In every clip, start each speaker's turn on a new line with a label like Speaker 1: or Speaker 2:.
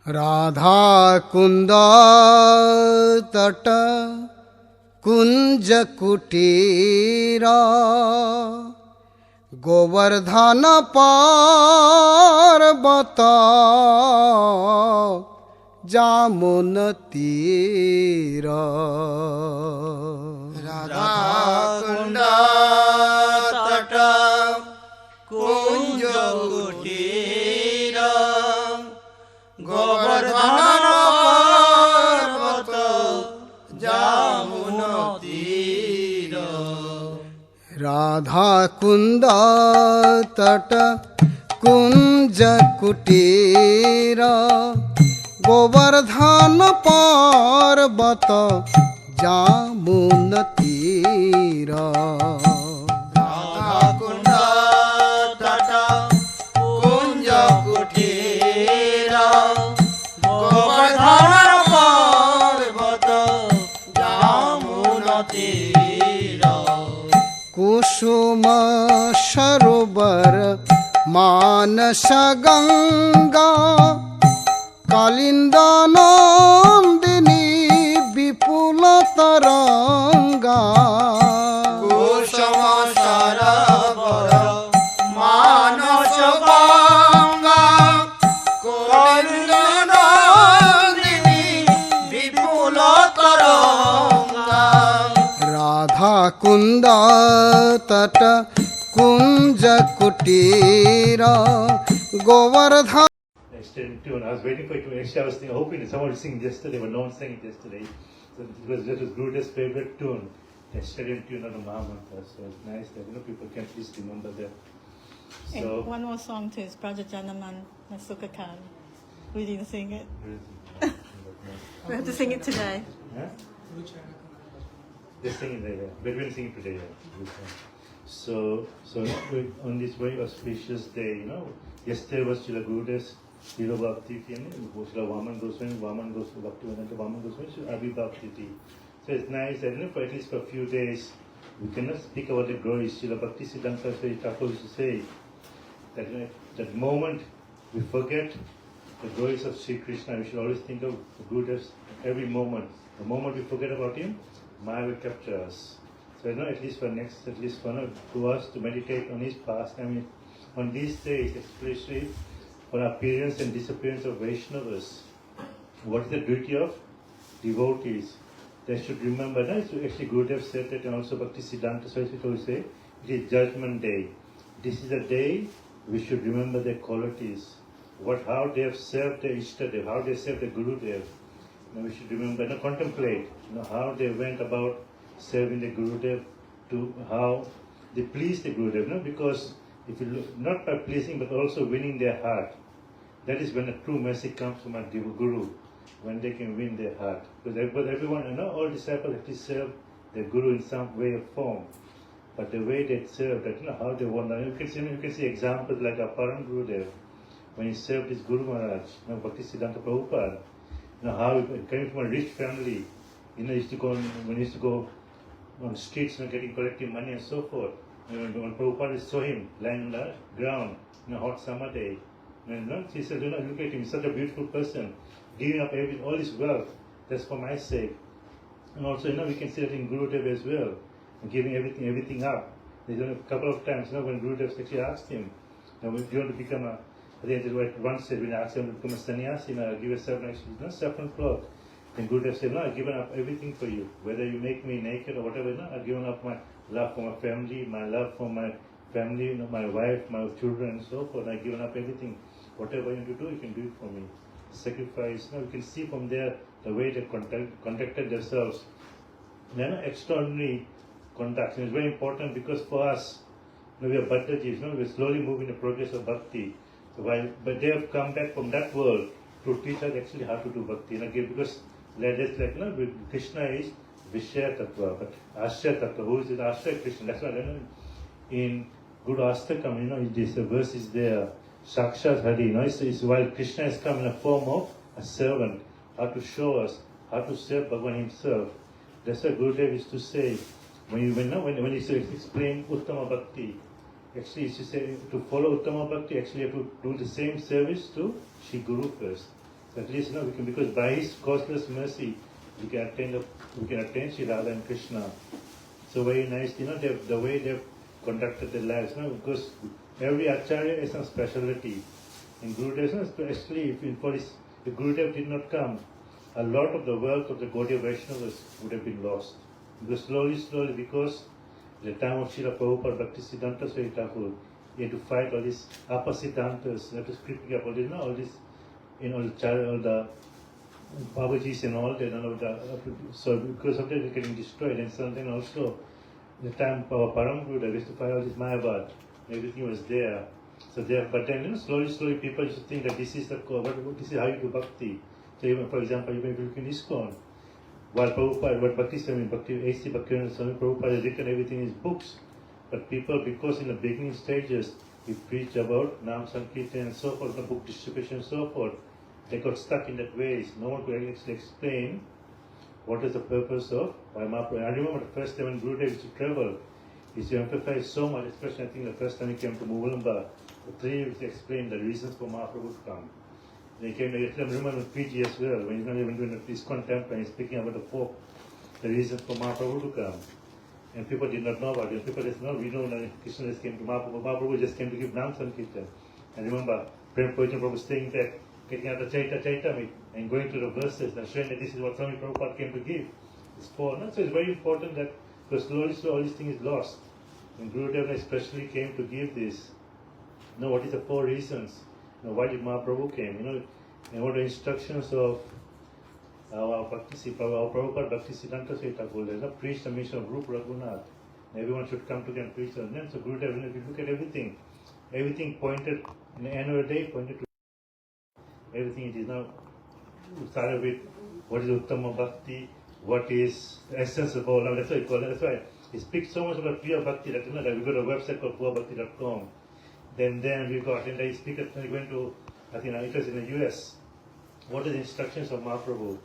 Speaker 1: Radha Kunda Tata Kunja Kutira Govardhana Parvata Jamunatira
Speaker 2: Radha Kunda Tata Kunja Kutira Govardhana Parvata Jamunatira
Speaker 1: Radha Kunda Tata Kunja Kutira Govardhana Parvata Jamunatira
Speaker 2: Radha Kunda Tata Kunja Kutira Govardhana Parvata Jamunatira
Speaker 1: Kusuma Sarovar Manasa Ganga Kalinda Nandini Vipula Taranga
Speaker 2: Kusama Saravara Manasa Ganga Kalinda Nandini Vipula Taranga
Speaker 1: Radha Kunda Tata Kunja Kutira Govardhana.
Speaker 3: Extended tune. I was waiting for it to actually I was hoping that someone would sing yesterday, but no one sang it yesterday. So that was Gurudeva's favorite tune. Extended tune on the Mah-mantra. So it's nice that people can at least remember that. So
Speaker 4: And one more song too is Prajajanaman Nasukakam. We didn't sing it. We have to sing it today.
Speaker 3: Huh? Just sing it later. But we'll sing it today. Yeah. So on this very auspicious day, yesterday was Srila Gurudev's Vaidi-bhakt, Srila Gosvami, Bhaktivedenta, Gosvami, Vaidi-bhakt. So it's nice that for at least for a few days we cannot speak about the glories. Srila Bhaktivedenta used to say that that moment we forget the glories of Sri Krishna, we should always think of Gurudev's every moment. The moment we forget about him, Maya will capture us. So at least for 2 hours to meditate on his pastime on these days, especially for appearance and disappearance of Vaishnavas. What is the duty of devotees? They should remember that. Actually, Gurudev said that, and also Bhaktisiddhanta Saraswati will say, it is Judgment Day. This is a day we should remember their qualities. How they have served their Ishtadev, how they served the Gurudev. We should remember, contemplate, how they went about serving the Gurudev, to how they pleased the Gurudev. Because if you look, not by pleasing, but also winning their heart, that is when a true mercy comes from a Guru, when they can win their heart. Because everyone, all disciples actually serve the Guru in some way or form. But the way they serve, how they won. You can see examples like our Param Gurudev, when he served his Guru Maharaj, Bhaktisiddhanta Prabhupada. How he came from a rich family. When he used to go on streets, getting collecting money and so forth. When Prabhupada saw him lying on the ground in a hot summer day, he said, look at him, he's such a beautiful person, giving up all his wealth, that's for my sake. And also, we can see that in Gurudev as well, giving everything up. There's a couple of times, when Gurudev actually asked him, do you want to become a, I think that's what one said, when I asked him to become a sannyasi, give a saffron cloth. Then Gurudev said, I've given up everything for you. Whether you make me naked or whatever, I've given up my love for my family, my love for my family, my wife, my children and so forth. I've given up everything. Whatever you want to do, you can do it for me. Sacrifice. We can see from there the way they conducted themselves. Extraordinary conduct. It's very important because for us, we are Bhattacharjis, we're slowly moving the progress of bhakti. But they have come back from that world to teach us actually how to do bhakti. Because Krishna is Vishaya-tattva, but Ashya-tattva, who is the Ashya Krishna? That's why in Guru Astakam, this verse is there. Sakshat Hari, it's while Krishna has come in the form of a servant, how to show us how to serve Bhagavan himself. That's what Gurudev used to say. When he used to explain Uttama Bhakti, actually he used to say to follow Uttama Bhakti, actually you have to do the same service to Shri Guru first. So At least, we can, because by His causeless mercy, we can attain Sri Radha and Krishna. So very nice, the way they've conducted their lives, because every Acharya has some specialty. In Gurudev, especially if Gurudev did not come, a lot of the work of the Gaudiya Vaishnavas would have been lost. Because slowly, because the time of Srila Prabhupada, Bhaktisiddhanta Swami Thakur, he had to fight all these apasiddhantas, that was creeping up all this, all this, all the Babajis and all that, so because of that they're getting destroyed. And something also, the time our Param Guru used to fight all this Maya-tattva, everything was there. So there, but then slowly people used to think that this is the this is how you do bhakti. So even, for example, even if you look in ISKCON, while Prabhupada, what Bhaktivedenta Swami Prabhupada has written everything in his books, but people, because in the beginning stages, he preached about Nam Sankirtan and so forth, the book distribution and so forth, they got stuck in that way. No one could actually explain what is the purpose of why Mahaprabhu. I remember the first time when Gurudev used to travel, he used to emphasize so much, especially I think the first time he came to Mugulamba, the three used to explain the reasons for Mahaprabhu to come. They came to remember Fiji as well, when he's not even doing the ISKCON temple and he's speaking about the Pope, the reason for Mahaprabhu to come. And people did not know about it. People just know, we know that Krishna just came to Mahaprabhu. Mahaprabhu just came to give Nam Sankirtan. And remember, Prem Pujana Prabhu staying back, getting out the Chaitanya and going to the verses and showing that this is what Swami Prabhupada came to give. It's for, so it's very important that, because slowly all this thing is lost. And Gurudeva especially came to give this. What is the 4 reasons? Why did Mahaprabhu came? And what the instructions of our Prabhupada Bhaktisiddhanta Swami Thakur, preach the mission of Rupa Raghunath. Everyone should come together and preach on them. So Gurudeva, if you look at everything pointed, in the end of the day, pointed to everything. It is now started with what is Uttama Bhakti, what is the essence of all. That's why we call it. That's why he speaks so much about pure Bhakti that we got a website called purebhakti.com. Then we got, and I speak at, we went to, I think it was in the US. What are the instructions of Mahaprabhu?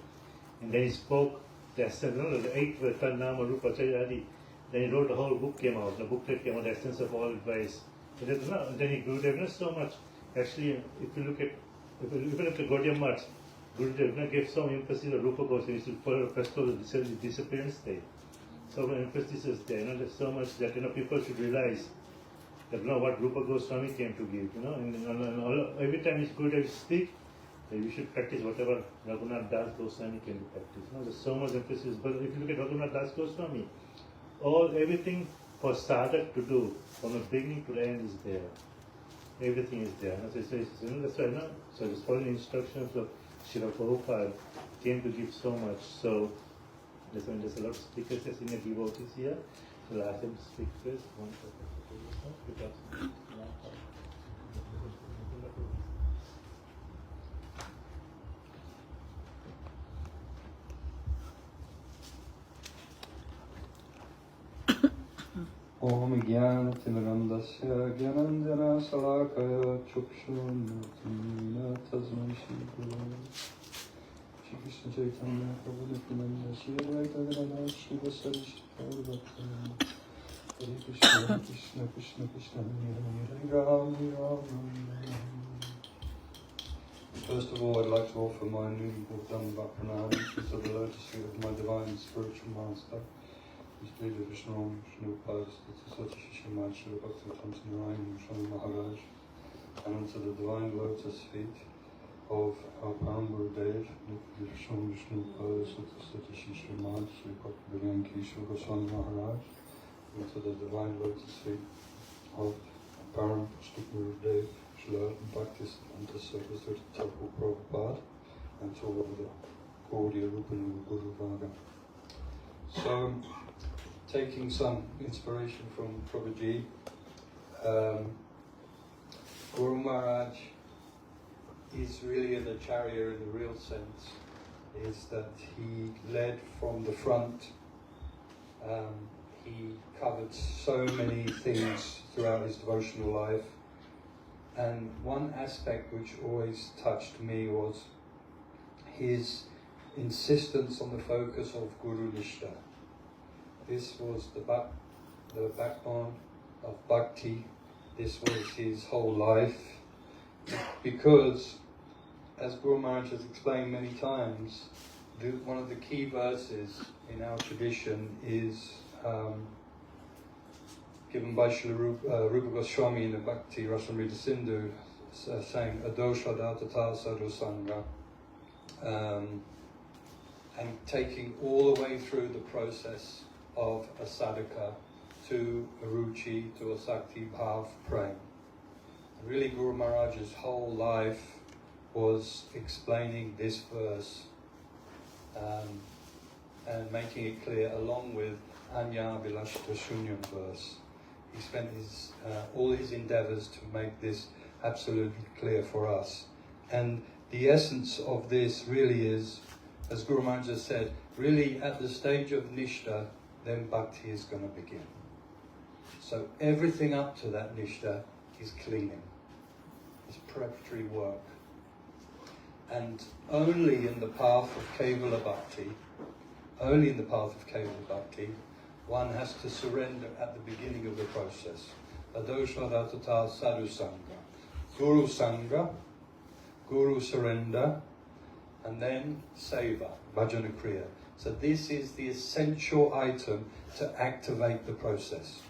Speaker 3: And then he spoke the essence, the 8 Tan Nama Rupa Chayadi. Then he wrote the whole book came out. The booklet came out, the essence of all advice. And then he grew so much. Actually, if you look at Gaudiya Math, Gurudev gave some emphasis on Rupa Goswami for the festival of the Disappearance Day. So many emphasis is there. There's so much that people should realize that what Rupa Goswami came to give. And every time Gurudev speak, you should practice whatever Raghunath Das Goswami came to practice. There's so much emphasis. But if you look at Raghunath Das Goswami, everything for sadhak to do from the beginning to the end is there. Everything is there. That's why so the following instructions of Srila Prabhupada came to give so much. So there's a lot of speakers, there's senior devotees here. So I'll ask them to speak first.
Speaker 5: Om Jnana-timirandasya Jnananjana Salakaya Chukshunatmina Tasmai Shri Guru Shri Krishna Chaitanya Prabhu Nityananda Shri Advaita Gadadhara Shri Vasari Shri Gaura-bhakti Hare Krishna Krishna Krishna Krishna Hare Ram Hare Ram. First of all, I'd like to offer my innumerable Dhamma pranams to the lotus feet of my divine spiritual master, Srila Vishnu, Srila Sati Shishimad, Srila Bhaktivedenta Narayan, Swami Maharaja, and to the divine lotus feet of our Param Gurudeva, Vishnu, Sati Shishimad, Srila Bhaktivedenta, Srila Gosvami Maharaj, and to the divine lotus feet of Param Gurudeva, Srila Bhaktivedenta Saraswati Thakur Prabhupada, and to all the Gaudiya raganuga-bhakti. So, taking some inspiration from Prabhuji, Guru Maharaj is really an acharya in the real sense, is that he led from the front. He covered so many things throughout his devotional life, and one aspect which always touched me was his insistence on the focus of Guru Nishta. This was the backbone of bhakti. This was his whole life, because as Guru Maharaj has explained many times, one of the key verses in our tradition is given by Srila Rupa Goswami in the Bhakti Rasamrita Sindhu, saying Adosha Datata Sadhu Sangha, and taking all the way through the process of a sadhaka to a ruchi, to a Shakti-bhava praying. Really, Guru Maharaj's whole life was explaining this verse and making it clear, along with Anya Vilashita Shunyam verse. He spent all his endeavors to make this absolutely clear for us. And the essence of this really is, as Guru Maharaj has said, really at the stage of Nishta, then Bhakti is going to begin. So everything up to that Nishta is cleaning. It's preparatory work. And only in the path of Kevala Bhakti, one has to surrender at the beginning of the process. Adoshadatata sadhu sangha. Guru sangha, Guru surrender, and then seva, bhajana kriya. So this is the essential item to activate the process.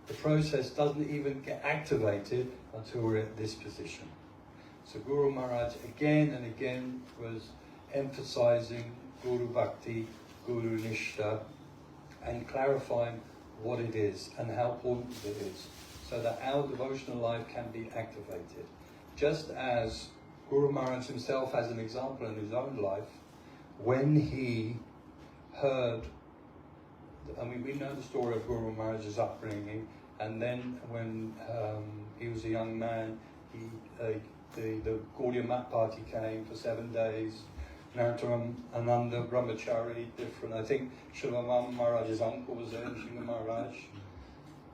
Speaker 5: The process doesn't even get activated until we're at this position. So Guru Maharaj again and again was emphasizing Guru Bhakti, Guru Nishta, and clarifying what it is and how important it is, so that our devotional life can be activated. Just as Guru Maharaj himself has an example in his own life, when he heard, we know the story of Guru Maharaj's upbringing, and then when he was a young man, the Gaudiya Mat party came for 7 days. Narottam Ananda Brahmachari, different. I think Srila Maharaj's uncle was there, Srila Maharaj.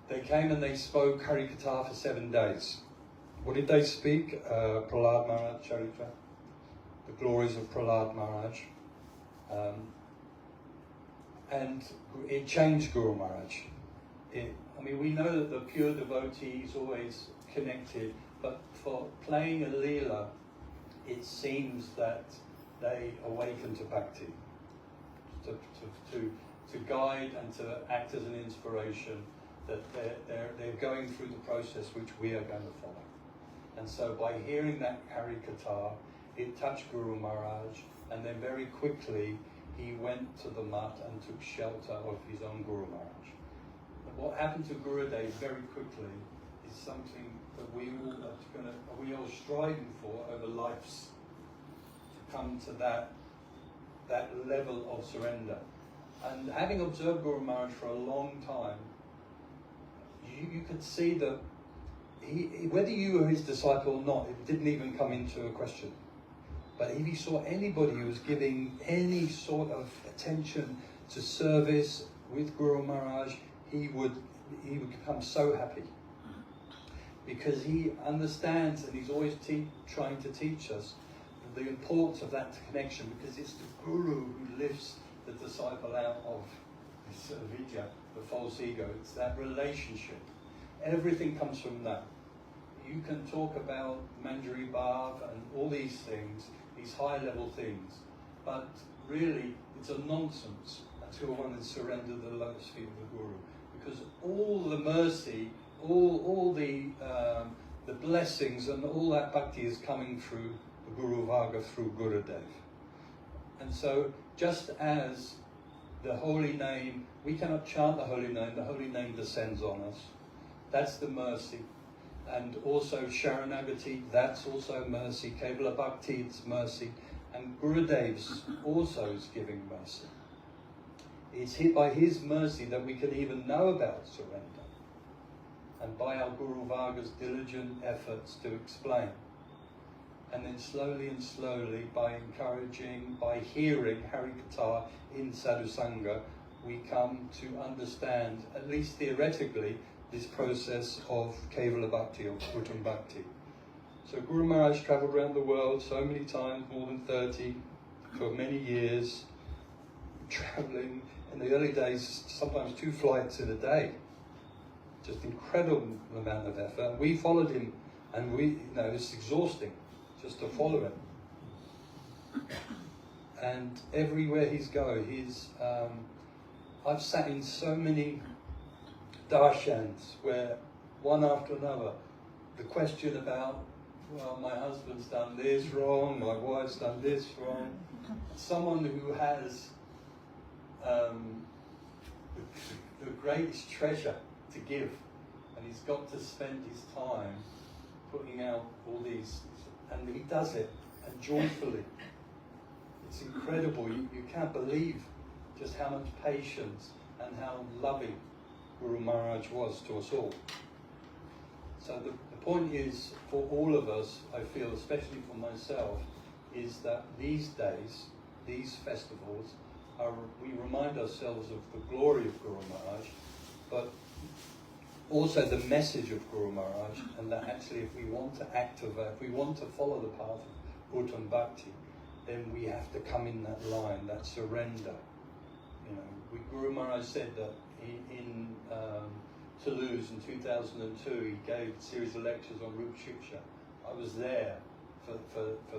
Speaker 5: They came and they spoke Harikatha for 7 days. What did they speak? Prahlad Maharaj Charitra, the glories of Prahlad Maharaj. And it changed Guru Maharaj. We know that the pure devotee is always connected, but for playing a leela, it seems that they awaken to bhakti, to guide and to act as an inspiration, that they're going through the process which we are going to follow. And so by hearing that Harikatha, it touched Guru Maharaj, and then very quickly he went to the mat and took shelter of his own Guru Maharaj. But what happened to Gurudeva very quickly is something that we all striving for over lives, to come to that level of surrender. And having observed Guru Maharaj for a long time, you could see that whether you were his disciple or not, it didn't even come into a question. But if he saw anybody who was giving any sort of attention to service with Guru Maharaj, he would become so happy. Because he understands, and he's always trying to teach us the importance of that connection, because it's the Guru who lifts the disciple out of this avidya, the false ego. It's that relationship. Everything comes from that. You can talk about Manjari-bhava and all these things, these high-level things, but really it's a nonsense until one has surrendered the lotus feet of the Guru, because all the mercy, all the blessings and all that bhakti is coming through the Guru Varga, through Gurudeva. And so just as the holy name, we cannot chant the holy name descends on us. That's the mercy. And also Sharanagati, that's also mercy. Kevala Bhakti, it's mercy. And Gurudev's also is giving mercy. It's by his mercy that we can even know about surrender. And by our Guru Varga's diligent efforts to explain. And then slowly and slowly, by encouraging, by hearing Harikatha in Sadhu Sangha, we come to understand, at least theoretically, this process of Kevala Bhakti, or Uttam Bhakti. So Guru Maharaj travelled around the world so many times, more than 30, for many years, travelling in the early days, sometimes 2 flights in a day. Just incredible amount of effort. We followed him, and it's exhausting just to follow him. And everywhere he's going, I've sat in so many darshans where one after another, the question about, well, my husband's done this wrong, my wife's done this wrong. Someone who has the greatest treasure to give, and he's got to spend his time putting out all these, and he does it, and joyfully. It's incredible. You can't believe just how much patience and how loving Guru Maharaj was to us all. So the point is, for all of us, I feel, especially for myself, is that these days, these festivals, we remind ourselves of the glory of Guru Maharaj, but also the message of Guru Maharaj, and that actually if we want to activate, if we want to follow the path of Bhakti and Bhakti, then we have to come in that line, that surrender. You know, Guru Maharaj said that in Toulouse in 2002, he gave a series of lectures on Rupa Shiksha. I was there for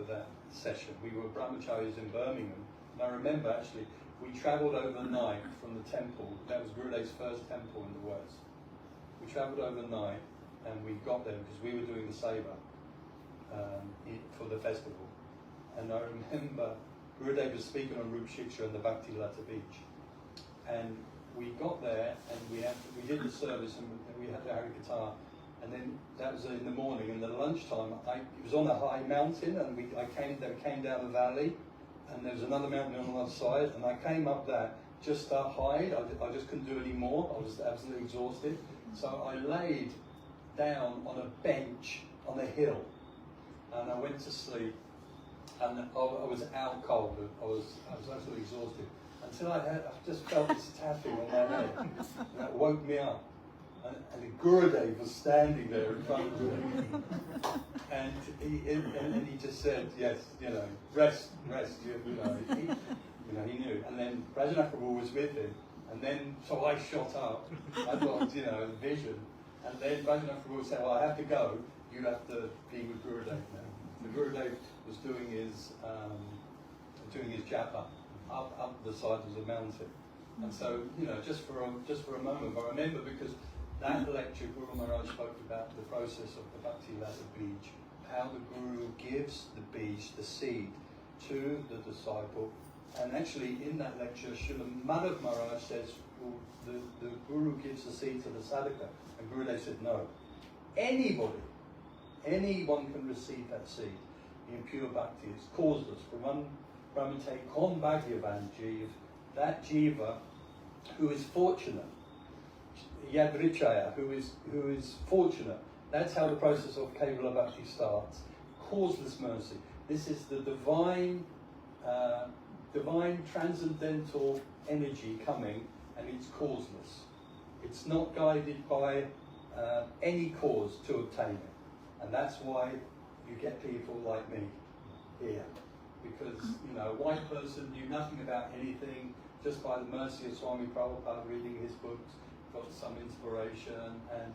Speaker 5: that session. We were brahmacharis in Birmingham, and I remember actually we travelled overnight from the temple. That was Gurudev's first temple in the West. We travelled overnight, and we got there because we were doing the seva for the festival. And I remember Gurudev was speaking on Rupa Shiksha on the Bhaktivedenta beach, and we got there and we did the service and we had the Harikatha, and then that was in the morning. And at lunchtime, it was on a high mountain, and I came down a valley, and there was another mountain on the other side, and I came up that just to hide. I just couldn't do any more. I was absolutely exhausted, so I laid down on a bench on a hill, and I went to sleep. And I was out cold. I was absolutely exhausted until I just felt this tapping on my head, and that woke me up. And the Gurudev was standing there in front of me, and he just said, "Yes, you know, rest, he knew." And then Vaishnava-tattva was with him, and then so I shot up. I got vision, and then Vaishnava-tattva said, "Well, I have to go. You have to be with Gurudev now." The Gurudev was doing his japa up the side of the mountain, and so just for a moment. But I remember because that lecture Guru Maharaj spoke about the process of the Bhaktivedenta beej, how the Guru gives the beej, the seed, to the disciple, and actually in that lecture, Srila Maharaj says, well, the Guru gives the seed to the sadhaka, and Gurudev said no, anyone can receive that seed in pure bhakti. It's causeless. Brahmate kon bhagyavan jiv, that jiva who is fortunate, yadrichaya, who is fortunate. That's how the process of Kevala Bhakti starts. Causeless mercy. This is the divine transcendental energy coming, and it's causeless. It's not guided by any cause to obtain it. And that's why you get people like me here. Because, a white person knew nothing about anything, just by the mercy of Swami Prabhupada, reading his books, got some inspiration, and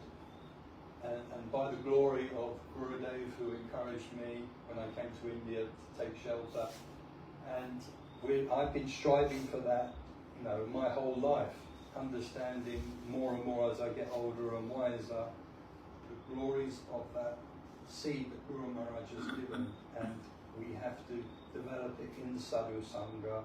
Speaker 5: by the glory of Gurudev, who encouraged me when I came to India to take shelter. And I've been striving for that, my whole life, understanding more and more as I get older and wiser the glories of that seed that Guru Maharaj has given, and we have to develop it in Sadhu Sangha,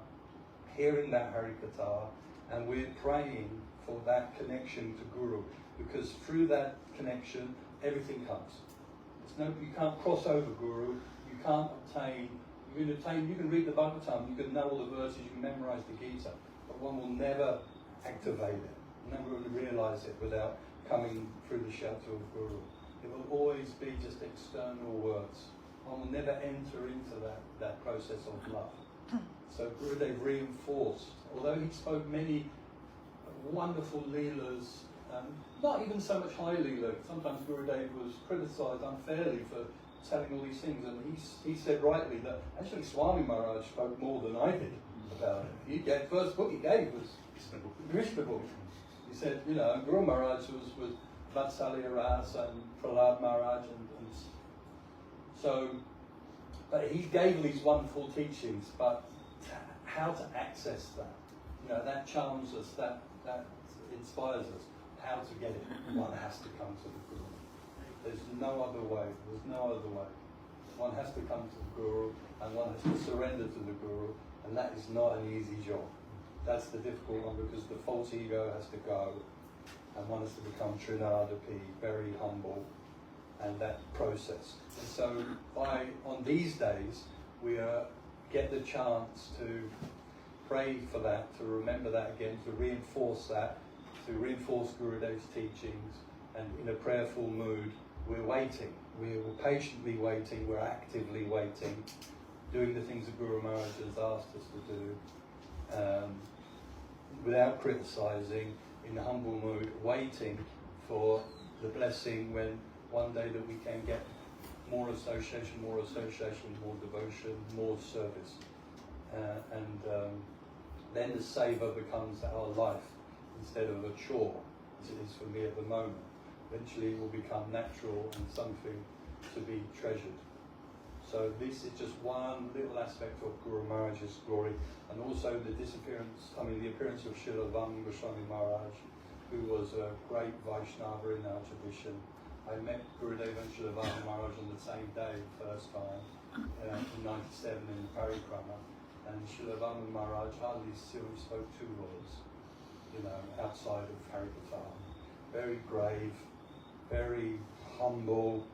Speaker 5: hearing that Harikatha, and we're praying for that connection to Guru, because through that connection, everything comes. You can't cross over Guru, you can't obtain, you can read the Bhagavatam, you can know all the verses, you can memorize the Gita, but one will never activate it, never really realize it without coming through the shelter of Guru. It will always be just external words. One will never enter into that process of love. So Gurudev reinforced, although he spoke many wonderful leelas, not even so much high leela. Sometimes Gurudev was criticized unfairly for telling all these things, and he said rightly that actually Swami Maharaj spoke more than I did about it. The first book he gave was Krishna book. He said, Guru Maharaj was Vatsalya Ras and Prahlad Maharaj, and so But he gave these wonderful teachings, but how to access that, you know, that charms us, that inspires us. How to get it? One has to come to the Guru. There's no other way. There's no other way. One has to come to the Guru, and one has to surrender to the Guru, and that is not an easy job. That's the difficult one, because the false ego has to go, and one has to become Trinadapi, very humble, and that process. And so on these days, we get the chance to pray for that, to remember that again, to reinforce that, to reinforce Gurudev's teachings, and in a prayerful mood, we're waiting. We're patiently waiting, we're actively waiting, doing the things that Guru Maharaj has asked us to do, without criticizing, in a humble mood, waiting for the blessing when one day that we can get more association, more devotion, more service. Then the seva becomes our life instead of a chore, as it is for me at the moment. Eventually it will become natural and something to be treasured. So this is just one little aspect of Guru Maharaj's glory, and also the appearance of Srila Gosvami Maharaj, who was a great Vaishnava in our tradition. I met Gurudeva and Srila Maharaj on the same day, first time, in '97 in the Parikrama, and Srila Maharaj hardly still spoke 2 words, you know, outside of Harikatha. Very grave, very humble,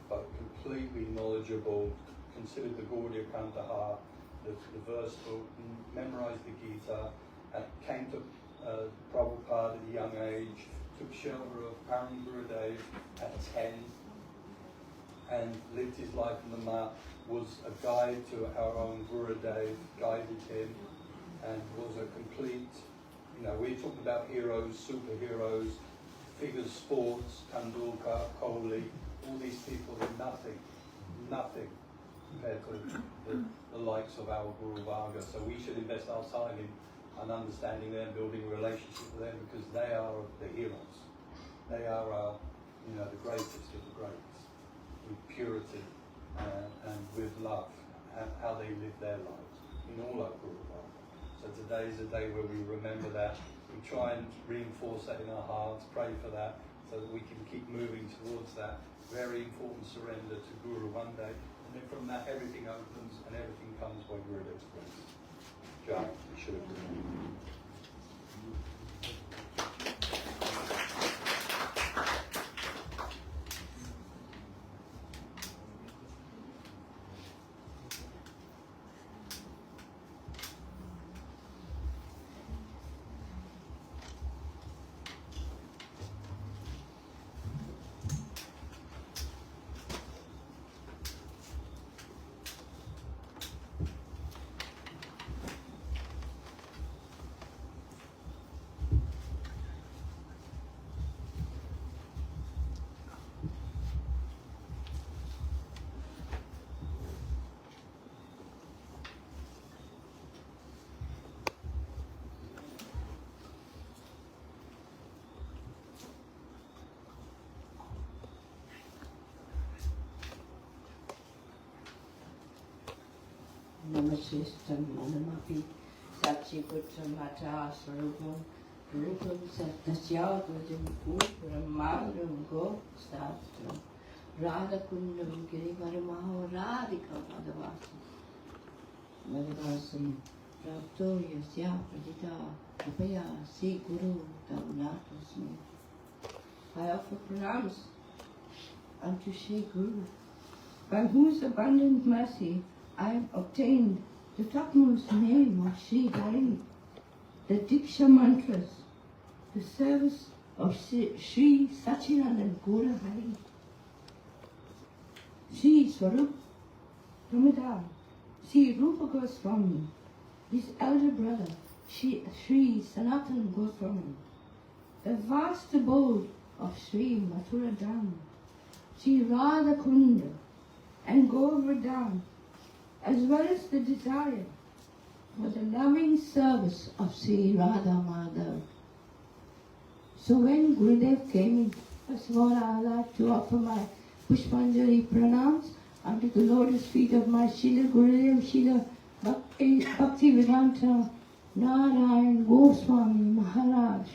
Speaker 5: but completely knowledgeable, considered the Gaudiya Kantaha, the verse book, memorized the Gita, and came to Prabhupada at a young age, took shelter of Param Gurudev at 10, and lived his life in the mat, was a guide to our own Gurudev, guided him, and was a complete, you know, we talk about heroes, superheroes, figure sports, Tendulkar, Kohli, all these people are nothing compared to the likes of our Guru Varga. So we should invest our time in understanding them, building a relationship with them, because they are the heroes. They are, you know, the greatest of the greats, with purity and with love, how they live their lives in all our Guru Varga. So today is a day where we remember that. We try and reinforce that in our hearts, pray for that, so that we can keep moving towards that very important surrender to Guru one day. And then from that, everything opens and everything comes by Gurudev's grace. Jai, we should have done.
Speaker 6: Namasistam manamapi satchiputram mata sarupam rupam sattasyadvajam brahmanam go statram radhakundam girivaramaho radhikam madavasam prapto yasya pradita kripaya si guru tamnatasmi. I offer pranams unto Shri Guru, by whose abundant mercy I have obtained the topmost name of Shri Hari, the Diksha mantras, the service of Shri Sachinandan Guru Hari, Shri Swarup Damodar, Shri Rupa Goswami, his elder brother, Shri Sanatan Goswami, the vast abode of Shri Mathura Dham, Shri Radha Kunda, and Govardhan, as well as the desire for the loving service of Sri Radha Madhav. So when Gurudev came in, first of all I would like to offer my Pushpanjali pranams under the lotus feet of my Srila Gurudeva, Srila Bhaktivedenta, Narayan, Gosvami, Maharaj,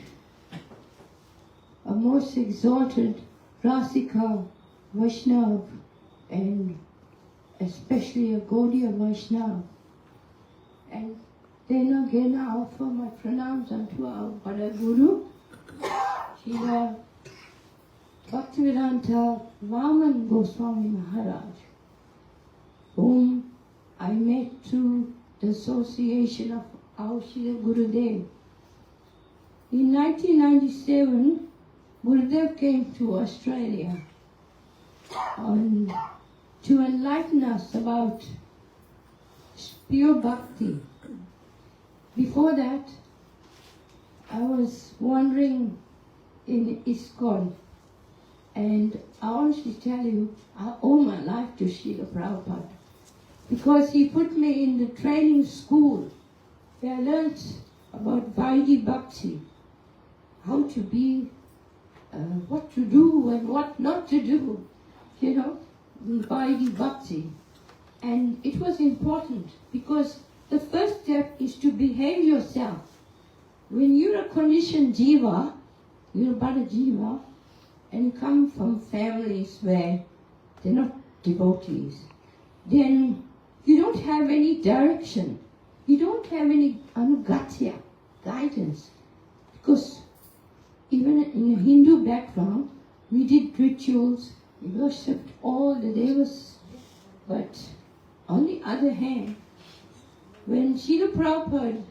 Speaker 6: a most exalted Rasika, Vaishnava, and especially a Gaudiya Vaishnava. And then again I offer my pranams unto our Bada Guru, Srila Bhaktivedenta Vaman Goswami Maharaj, whom I met through the association of our Srila Gurudeva. In 1997, Gurudev came to Australia to enlighten us about pure bhakti. Before that, I was wandering in ISKCON, and I honestly tell you, I owe my life to Srila Prabhupada, because he put me in the training school where I learned about Vaidi-bhakt, how to be, what to do and what not to do, you know, Vaidi-bhakt. And it was important because the first step is to behave yourself. When you're a conditioned jiva, you're but a jiva, and you come from families where they're not devotees, then you don't have any direction. You don't have any anugatya, guidance. Because even in a Hindu background, we did rituals, we worshipped all the devas. But on the other hand, when Srila Prabhupada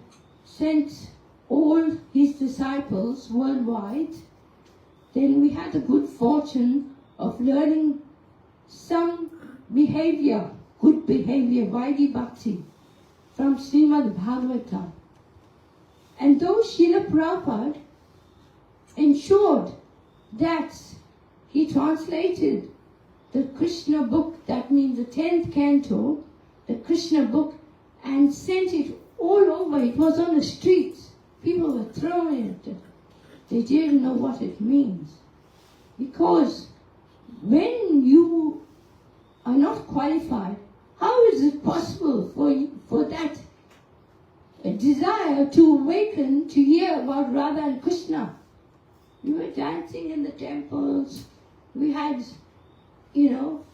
Speaker 6: sent all his disciples worldwide, then we had the good fortune of learning some behavior, good behavior, Vaidi-bhakt, from Srimad-Bhagavatam. And though Srila Prabhupada ensured that he translated the Krishna book, that means the 10th canto, the Krishna book, and sent it all over. It was on the streets. People were throwing it. They didn't know what it means. Because when you are not qualified, how is it possible for that desire to awaken to hear about Radha and Krishna? We were dancing in the temples. We had, you know,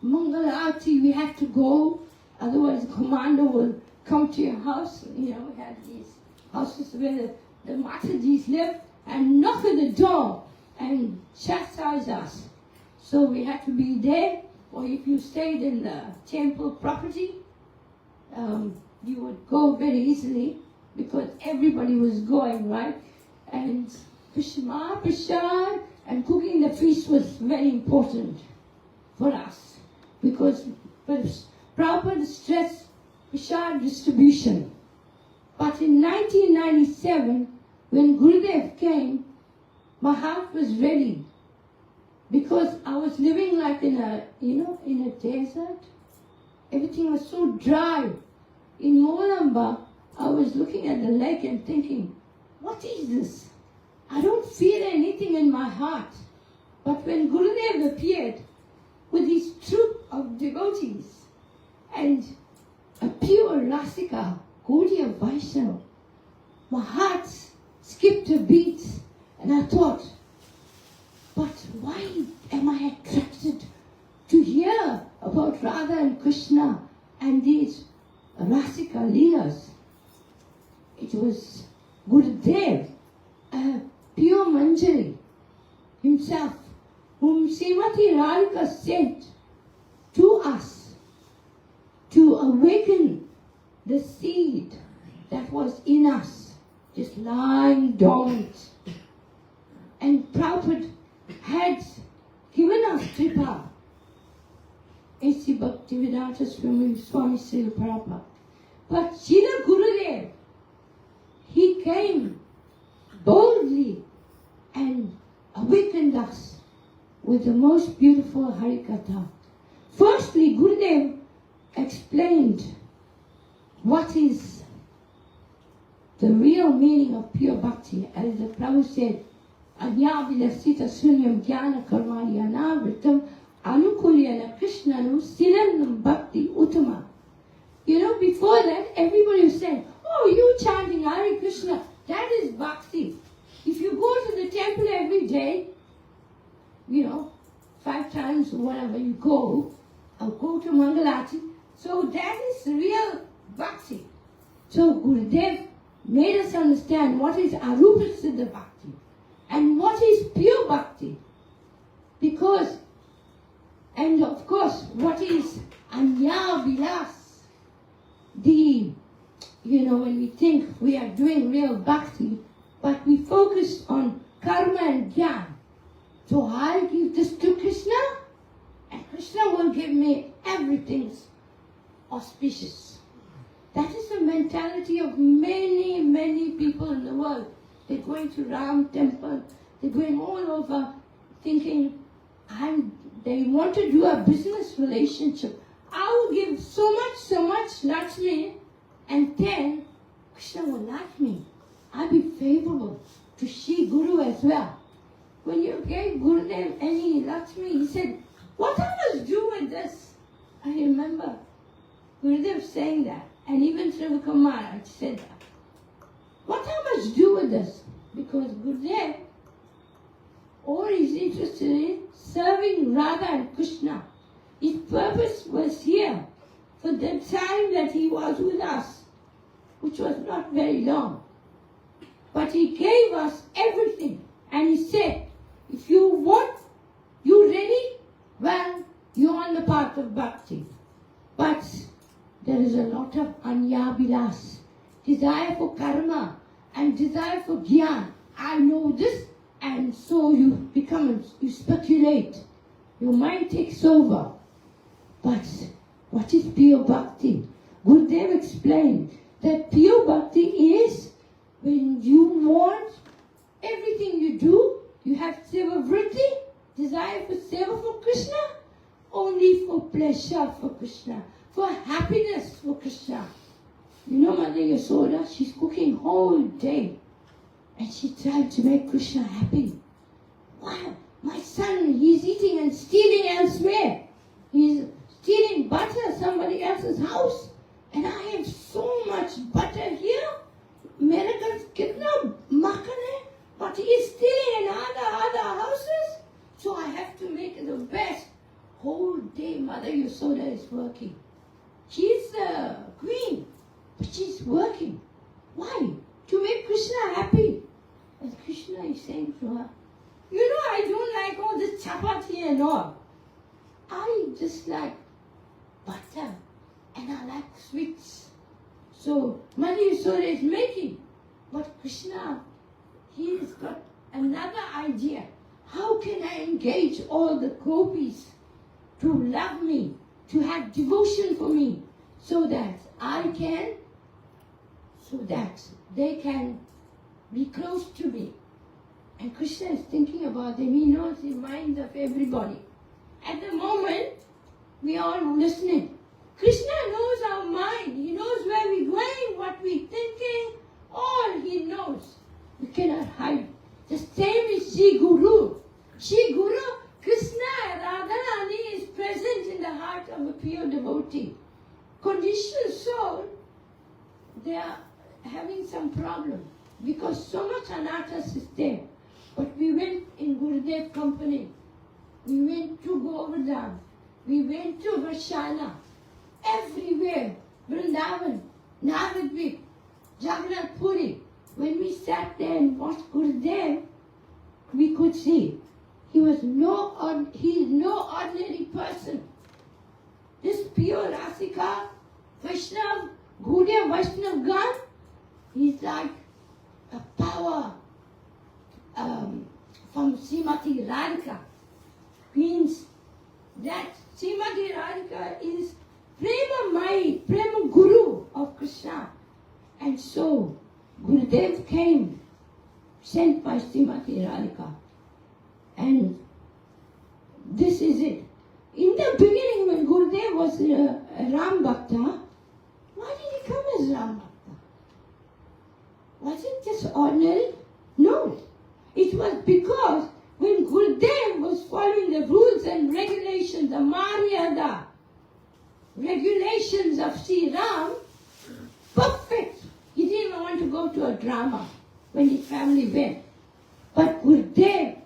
Speaker 6: Mangala Aarti, we had to go. Otherwise, the commando will come to your house. You know, we had these houses where the Matajis lived, and knock at the door and chastise us. So we had to be there, or if you stayed in the temple property, you would go very easily because everybody was going, right? And Krishna, Prasad, and cooking the feast was very important for us because Prabhupada stressed Prasad distribution. But in 1997, when Gurudev came, my heart was ready because I was living like in a, in a desert. Everything was so dry. In Molamba, I was looking at the lake and thinking, what is this? I don't feel anything in my heart. But when Gurudev appeared with his troop of devotees and a pure Rasika, Gaudiya Vaishnava, my heart skipped a beat, and I thought, but why am I attracted to hear about Radha and Krishna and these Rasika Leelas? It was Gurudev, a pure Manjari himself, whom Srimati Radhika sent to us to awaken the seed that was in us, just lying dormant. And Prabhupada had given us kripa. A.C. Bhaktivedanta Swami Srila Prabhupada. But Srila Gurudev, he came boldly and awakened us with the most beautiful Harikatha. Firstly, Gurudev explained what is the real meaning of pure bhakti. As the Prabhu said, Anya vilasita sunyam jnana karmani anavritam Anukulyana Krishnanu Silanam Bhakti Uttama. You know, before that, everybody was saying, oh, you chanting Hare Krishna, that is bhakti. If you go to the temple every day, you know, 5 times or whatever you go, or go to Mangalati, so that is real bhakti. So Gurudev made us understand what is Arupa Siddha Bhakti and what is pure bhakti. Because, and of course, what is Anya Vilas? When we think we are doing real bhakti, but we focus on karma and jnana. So I give this to Krishna, and Krishna will give me everything auspicious. That is the mentality of many, many people in the world. They're going to Ram temple, they're going all over thinking, they want to do a business relationship. I will give so much Lakshmi, and then Krishna will like me. I'll be favorable to Shri Guru as well. When you gave Gurudev any Lakshmi, he said, what I must do with this? I remember Gurudev saying that, and even Srila Maharaj said that. What I must do with this? Because Gurudev, all he's interested in serving Radha and Krishna. His purpose was here for the time that he was with us, which was not very long. But he gave us everything. And he said, if you want, you ready? Well, you're on the path of bhakti. But there is a lot of anya-vilas, desire for karma and desire for jnana. I know this, and so you speculate. Your mind takes over. But what is pure bhakti? Gurudev explained that pure bhakti is when you want everything you do, you have seva vritti, desire for seva for Krishna, only for pleasure for Krishna, for happiness for Krishna. You know Mother Yasoda, she's cooking whole day, and she tried to make Krishna happy. Wow, my son, he's eating and stealing elsewhere. He's stealing butter somebody else's house, and I have so much butter here. Miracles, kitna makhan hai, but he is stealing in other houses. So I have to make it the best. Whole day Mother Yasoda is working. She's the queen, but she's working. Why? To make Krishna happy. And Krishna is saying to her, you know, I don't like all this chapati and all. I just like butter, and I like sweets. So Mother Yasoda is making, but Krishna, he's got another idea. How can I engage all the gopis to love me, to have devotion for me, so that they can be close to me? And Krishna is thinking about them. He knows the mind of everybody. At the moment, we are listening. Krishna knows our mind. He knows where we're going, what we're thinking. All he knows. We cannot hide. The same is Shri Guru. Shri Guru, Krishna, Radharani is present in the heart of a pure devotee. Conditioned soul, they are having some problem because so much anatas is there. But we went in Gurudev company. We went to Govardhan. We went to Varshala. Everywhere. Vrindavan, Navadvip, Jagannath Puri. When we sat there and watched Gurudev, we could see he is no ordinary person. This pure Rasika, Vaishnava, Gaudiya Vaishnava Gan, he's like a power from Srimati Radhika. Means that Srimati Radhika is Prema Mai, Prema Guru of Krishna. And so Gurudev came, sent by Srimati Radhika. And this is it. In the beginning, when Gurudev was a Ram Bhakta, why did he come as Ram Bhakta? Was it just ordinary? No. It was because when Gurudev was following the rules and regulations, the Maryada regulations of Sri Ram, perfect. He didn't even want to go to a drama when his family went. But Gurudev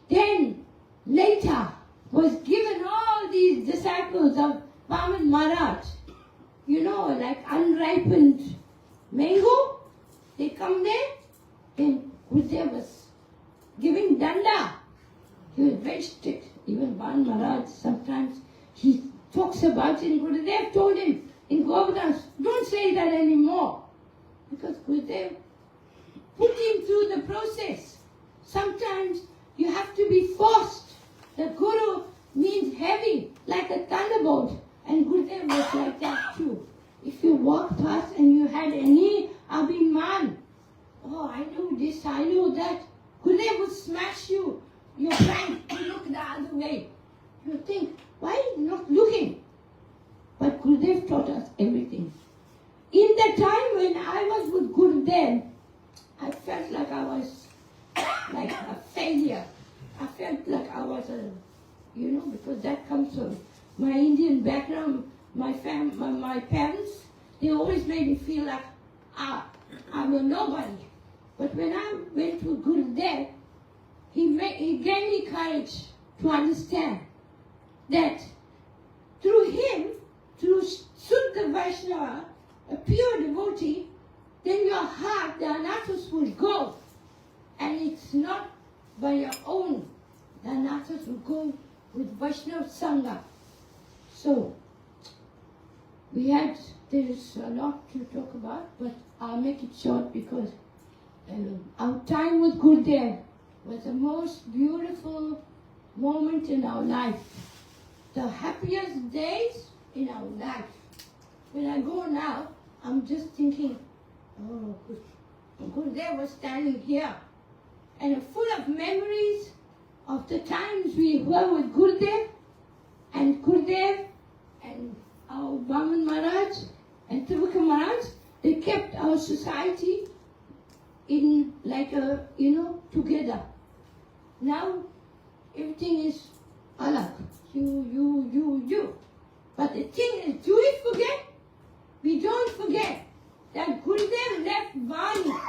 Speaker 6: then later was given all these disciples of Vaman Maharaj, like unripened mango. They come there, then Gurudev was giving danda. He was very strict. Even Vaman Maharaj, sometimes he talks about it, and Gurudev told him in Govardhan, don't say that anymore. Because Gurudev put him through the process. Sometimes you have to be forced. The Guru means heavy, like a thunderbolt. And Gurudev was like that too. If you walk past and you had any abhiman, oh, I know this, I know that, Gurudev would smash you. Your friend will look the other way. You think, why are you not looking? But Gurudev taught us everything. In the time when I was with Gurudev, I felt like I was like a failure. I felt like I was because that comes from my Indian background, my parents, they always made me feel like I'm a nobody. But when I went to Gurudev, he gave me courage to understand that through him, through Suddha Vaishnava, a pure devotee, then your heart, the anathas will go. And it's not by your own. The anathas will go with Vaishnava Sangha. So, there's a lot to talk about, but I'll make it short because our time with Gurudev was the most beautiful moment in our life. The happiest days in our life. When I go now, I'm just thinking, oh, Gurudev was standing here. And full of memories of the times we were with Gurudev and our Vaman Maharaj and Trivika Maharaj. They kept our society in like together. Now everything is alag. You. But the thing is, do we forget? We don't forget that Gurudev left Vani.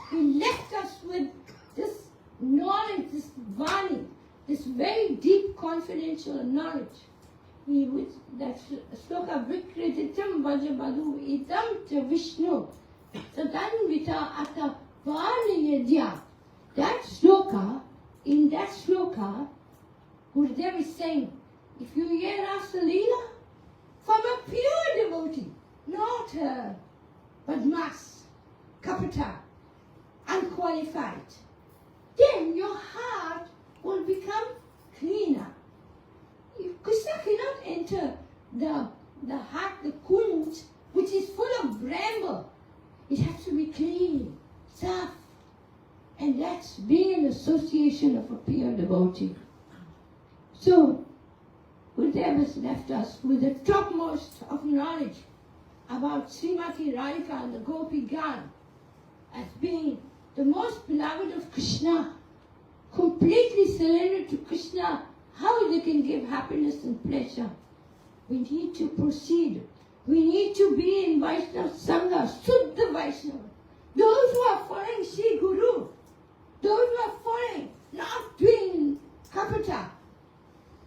Speaker 6: He left us with this knowledge, this Vani, this very deep confidential knowledge. That sloka vikrititam vajabadu idam cha Vishnu sadanvita ata Vani. That sloka, in that sloka, Gurudev is saying, if you hear Rasa Leela from a pure devotee, not a badmas, kapata, unqualified, then your heart will become cleaner. Krishna cannot enter the heart, the kunj, which is full of bramble. It has to be clean, soft. And that's being an association of a pure devotee. So, Gurudev has left us with the topmost of knowledge about Srimati Radhika and the Gopi Gan as being the most beloved of Krishna, completely surrendered to Krishna, how they can give happiness and pleasure. We need to proceed. We need to be in Vaishnava Sangha, Suddha Vaishnava. Those who are following Sri Guru, those who are following, not doing kapata.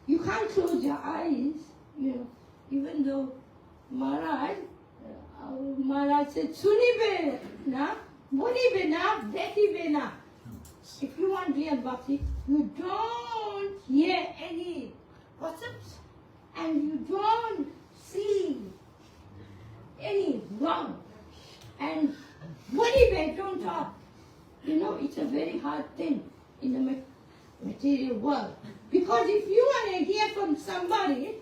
Speaker 6: You can't close your eyes, even though Maharaj said, Suni be na, Muni be na, Beti be na. If you want real bhakti, you don't hear any gossips and you don't see any wrong. And Muni be, don't talk. It's a very hard thing in the material world. Because if you want to hear from somebody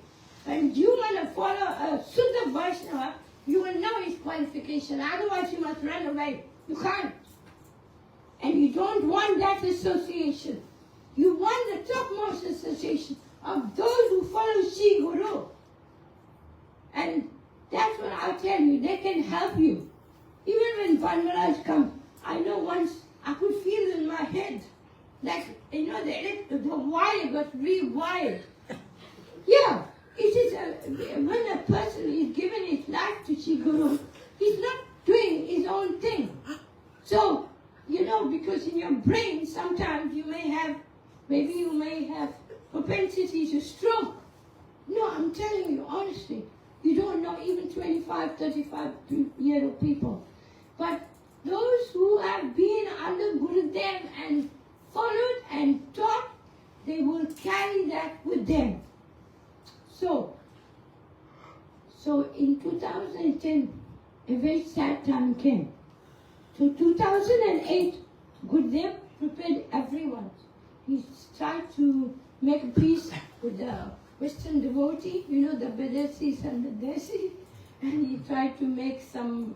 Speaker 6: and you want to follow a Suddha Vaishnava, you will know his qualification. Otherwise, you must run away. You can't. And you don't want that association. You want the topmost association of those who follow Sri Guru. And that's what I'll tell you. They can help you. Even when Maharaj comes, I know once I could feel in my head, like, the wire got rewired. Yeah, it is when a person is given his life to Sri Guru, he's not doing his own thing. So, because in your brain sometimes you may have propensity to stroke. No, I'm telling you honestly, you don't know even 25, 35-year-old people. But those who have been under Gurudev and followed and taught, they will carry that with them. So in 2010, a very sad time came. So 2008, Gurudev prepared everyone. He tried to make peace with the Western devotee, the Videsis and the Desis, and he tried to make some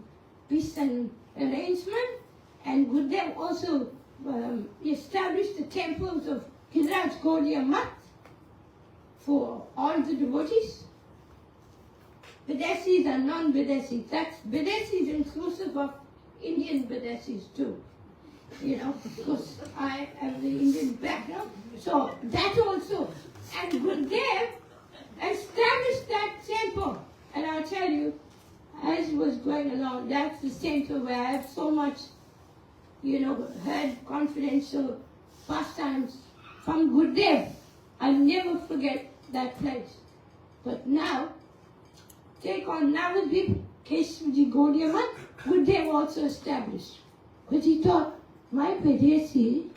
Speaker 6: peace and arrangement. And Gurudev also established the temples of Giriraj Gaudiya Math for all the devotees. Videsis and non-Videsis. That's Videsis inclusive of Indian Videsis too. Because I have the Indian background. So that also. And Gurudev established that temple. And I'll tell you, as it was going along, that's the temple where I have so much, heard confidential pastimes from Gurudev. I'll never forget that place. But now, take on Navadvip, Keshavaji Gaudiya Math, Gurudev also established. Because he thought, my Videsi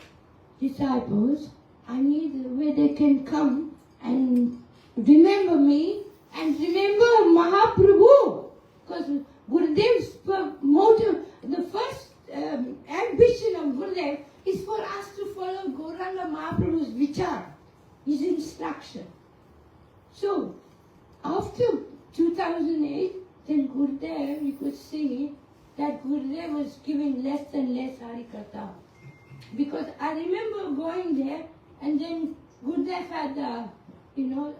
Speaker 6: disciples, I need where they can come and remember me and remember Mahaprabhu. Because Gurudev's motive, the first ambition of Gurudev is for us to follow Gauranga Mahaprabhu's vichar, his instruction. So, after 2008, then Gurudev, you could see that Gurudev was giving less and less Harikatha. Because I remember going there, and then Gurudev had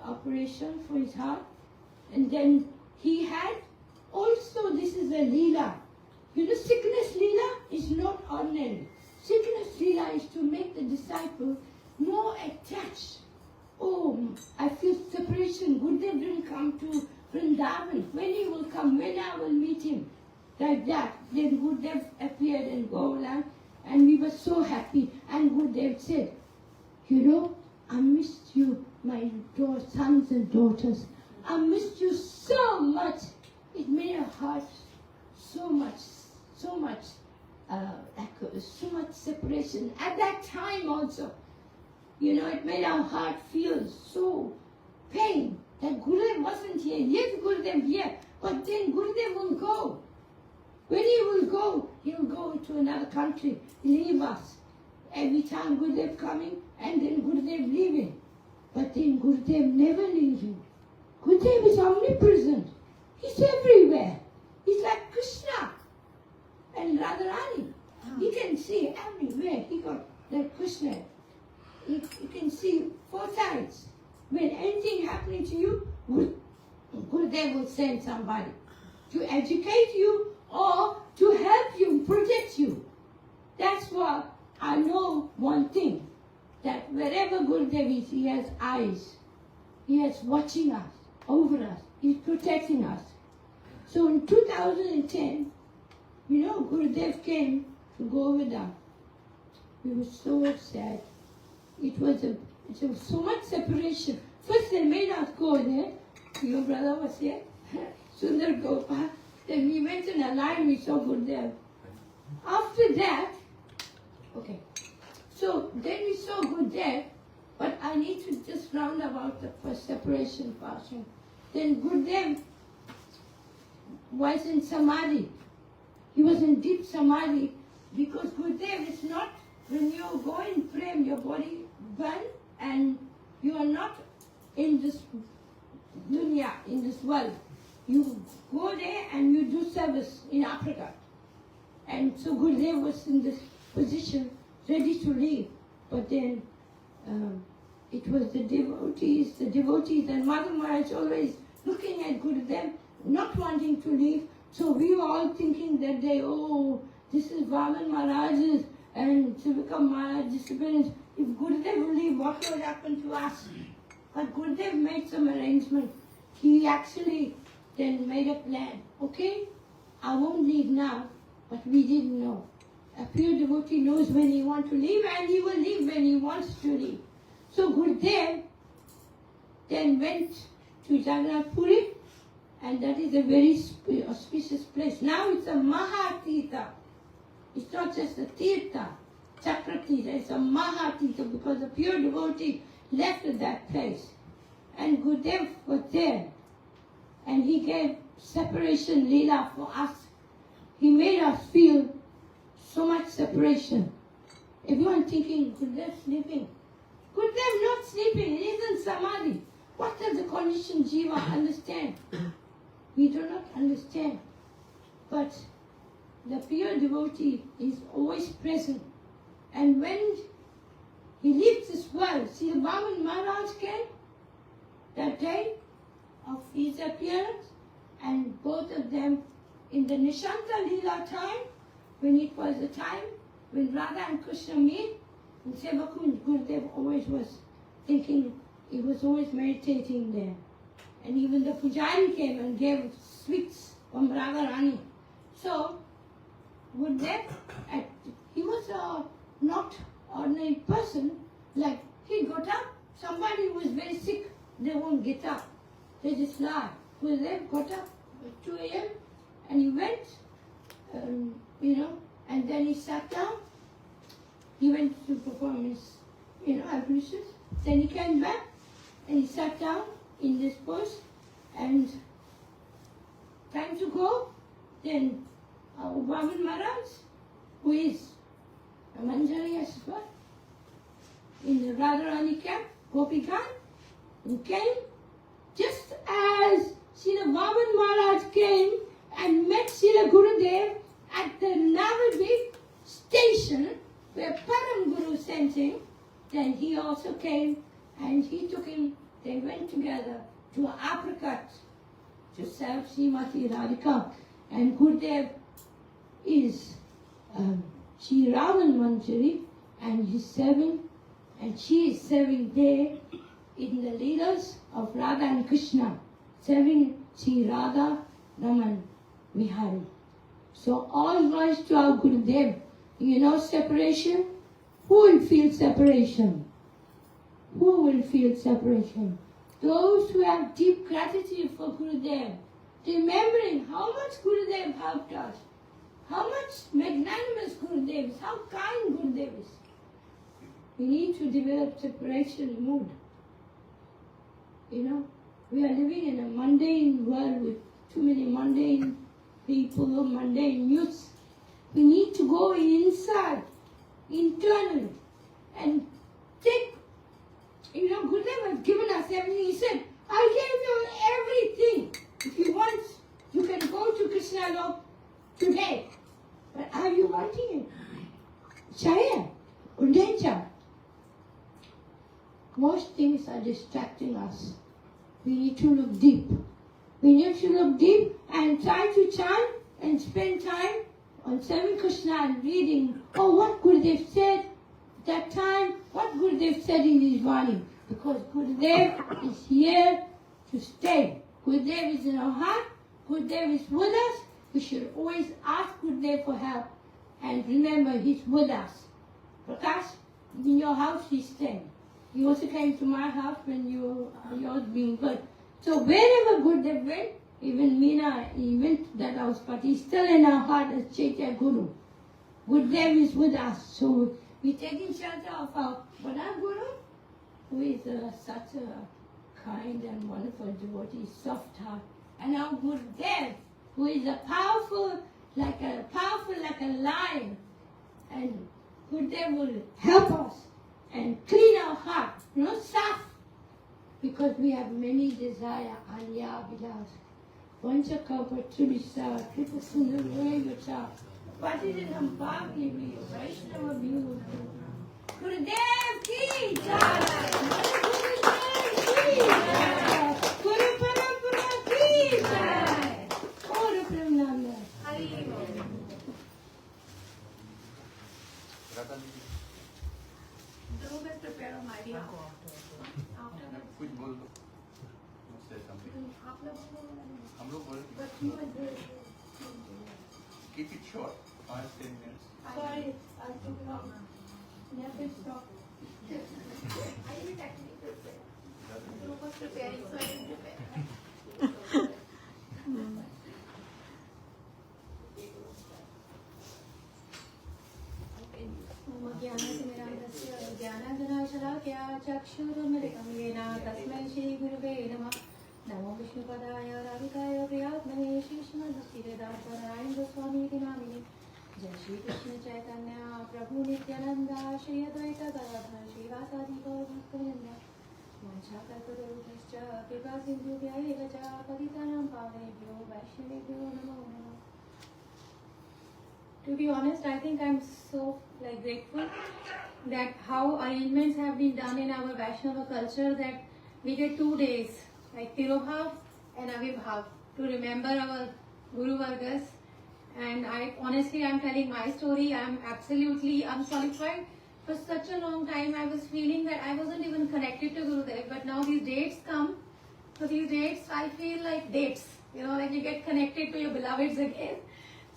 Speaker 6: operation for his heart, and then he had also, this is a Leela. Sickness Leela is not ordinary. Sickness Leela is to make the disciple more attached. Oh, I feel separation. Gurudev didn't come to Vrindavan. When he will come, when I will meet him. Like that. Then Gurudev appeared in Govardhan, and we were so happy. And Gurudev said, I missed you, my sons and daughters. I missed you so much. It made our heart so much separation. At that time also, it made our heart feel so pain that Gurudev wasn't here. Yes, Gurudev here, but then Gurudev will go. When he will go, he'll go to another country, leave us. Every time Gurudev coming, and then Gurudev leaving. But then Gurudev never leaving. Gurudev is omnipresent. He's everywhere. He's like Krishna and Radharani. He can see everywhere. He got like Krishna. You can see four sides. When anything happening to you, Gurudev will send somebody to educate you or to help you, protect you. That's why I know one thing, that wherever Gurudev is, he has eyes. He is watching us, over us. He's protecting us. So in 2010, Gurudev came to Govardhan. We were so sad. It was so much separation. First they made us go there. Your brother was here, Sundar Gopal. Then we went in a line, we saw Gurudev. After that, so then we saw Gurudev, but I need to just round about the first separation portion. Then Gurudev was in Samadhi. He was in deep Samadhi because Gurudev is not, when you go in prem, your body burns and you are not in this dunya, in this world. You go there and you do service in Africa. And so Gurudev was in this position, ready to leave. But then it was the devotees and Mother Maharaj always looking at Gurudev, not wanting to leave. So we were all thinking that day, this is Vaman Maharaj's and to become Maharaja Disappearance. If Gurudev would leave, what would happen to us? But Gurudev made some arrangement. He actually then made a plan. Okay, I won't leave now, but we didn't know. A pure devotee knows when he wants to leave, and he will leave when he wants to leave. So Gurudev then went to Jagannath Puri, and that is a very auspicious place. Now it's a Maya-tattva. It's not just a Tirtha, Chakra-tattva, it's a Maya-tattva because the pure devotee left at that place. And Gurudev was there, and he gave separation Leela for us. He made us feel so much separation. Everyone thinking, Gurudev sleeping. Gurudev not sleeping, he is in Samadhi. What does the conditioned Jiva understand? We do not understand. But the pure devotee is always present. And when he leaves this world, see the Vaman Maharaj came that day of his appearance, and both of them in the Nishanta Leela time, when it was the time when Radha and Krishna meet, and Sevakund Gurudev always was thinking, he was always meditating there. And even the Pujari came and gave sweets from Radharani. So, Gurudev, he was a not ordinary person. Like, he got up, somebody was very sick, they won't get up. They just lie. Gurudev got up at 2 a.m. and he went, and then he sat down. He went to perform his, ablutions. Then he came back and he sat down in this post, and time to go. Then Brahman Maharaj, who is a Manjari-bhava, in the Radharani camp, Gopikan, and came just as Srila Vaman Maharaj came and met Srila Gurudev at the Navadvip station where Param Guru sent him. Then he also came and he took him. They went together to Harikatha to serve Srimati Harikatha. And Gurudev is Sri Raman Manjari, and he's serving, and she is serving there in the leaders of Radha and Krishna, serving Sri Radha Raman Vihari. So all rise to our Gurudev. Separation? Who will feel separation? Who will feel separation? Those who have deep gratitude for Gurudev, remembering how much Gurudev helped us, how much magnanimous Gurudev is, how kind Gurudev is. We need to develop separation mood. We are living in a mundane world with too many mundane people, mundane youths. We need to go inside, internally, and take, Gurudev has given us everything. He said, I gave you everything. If you want, you can go to Krishna Lok today. But are you wanting it? Chaya, Undencha. Most things are distracting us. We need to look deep. We need to look deep and try to chant and spend time on serving Krishna and reading, what Gurudev said that time, what Gurudev said in his Vani. Because Gurudev is here to stay. Gurudev is in our heart. Gurudev is with us. We should always ask Gurudev for help. And remember, he's with us. Prakash, in your house he's staying. He also came to my house when yours being good. So wherever Gurudev went, even Meena, he went to that house, but he's still in our heart as Chaitya Guru. Gurudev is with us. So we're taking shelter of our Vada Guru, who is such a kind and wonderful devotee, soft heart. And our Gurudev, who is powerful like a lion. And Gurudev will help us and clean our heart, soft. Because we have many desire, Anya, Vilas. Vancha Kalpa Tribisa, Kripa Sundar Vacha, Patitinam Bhakti, Vaishnava-tattva. Gurudev ki jai! Gurudev ki jai! Guru Parampara ki jai! Guru Prananda. Dhruv will prepare on my behalf. After that,
Speaker 2: कुछ बोल दो Say something.
Speaker 6: आप लोग बोलो।
Speaker 2: हम लोग बोल
Speaker 6: But you were there.
Speaker 2: keep it short 5-10 minutes
Speaker 6: Sorry, I'll take it off. Never stop. I didn't actually prepare. Dhruv was preparing, so I didn't prepare. ज्ञानाञ्जनाशलाकया चक्षुरुन्मिलितं येन तस्मै श्रीगुरुवे नमः। नमो विष्णुपदाय राधिकाय प्रियात्मने श्रीश्रीमद्भक्तिवेदान्त गोस्वामी इति नामिने। जय श्री कृष्ण चैतन्य प्रभु नित्यानंद श्री अद्वैत गदाधर श्रीवासादि गौरभक्तवृंद। वाञ्छाकल्पतरुभ्यश्च कृपा सिन्धुभ्यैव च पतितानां पावनेभ्यो वैष्णवेभ्यो नमो नमः। To be honest, I think I'm so grateful that how arrangements have been done in our Vaishnava culture that we get 2 days like Tirobhav and Avibhav to remember our Guru Vargas. And I'm telling my story. I'm absolutely unqualified. For such a long time, I was feeling that I wasn't even connected to Gurudev. But now these dates come. So these dates, I feel like dates. Like you get connected to your beloveds again.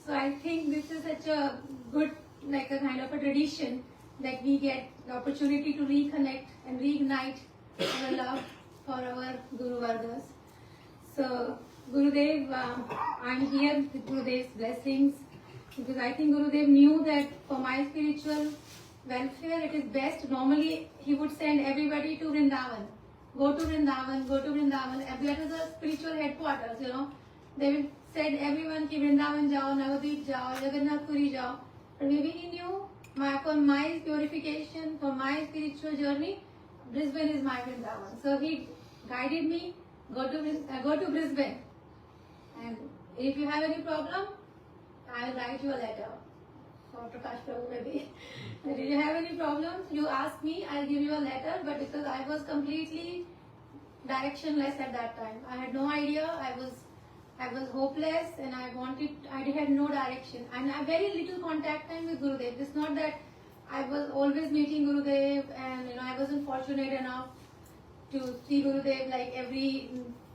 Speaker 6: So I think this is such a good, like a kind of a tradition that we get the opportunity to reconnect and reignite our love for our Guru Vargas. So Gurudev, I'm here with Gurudev's blessings because I think Gurudev knew that for my spiritual welfare it is best. Normally he would send everybody to Vrindavan. Go to Vrindavan, go to Vrindavan. That is a spiritual headquarters, They will send everyone ki Vrindavan jao, Navadvip jao, Jagannath Puri jao. But maybe he knew for my purification, for my spiritual journey, Brisbane is my Vrindavan. So he guided me, go to Brisbane. And if you have any problem, I will write you a letter. For Prakash Prabhu maybe. But if you have any problems, you ask me, I'll give you a letter. But because I was completely directionless at that time. I had no idea. I was hopeless and I had no direction. And I had very little contact time with Gurudev. It's not that I was always meeting Gurudev and I wasn't fortunate enough to see Gurudev like every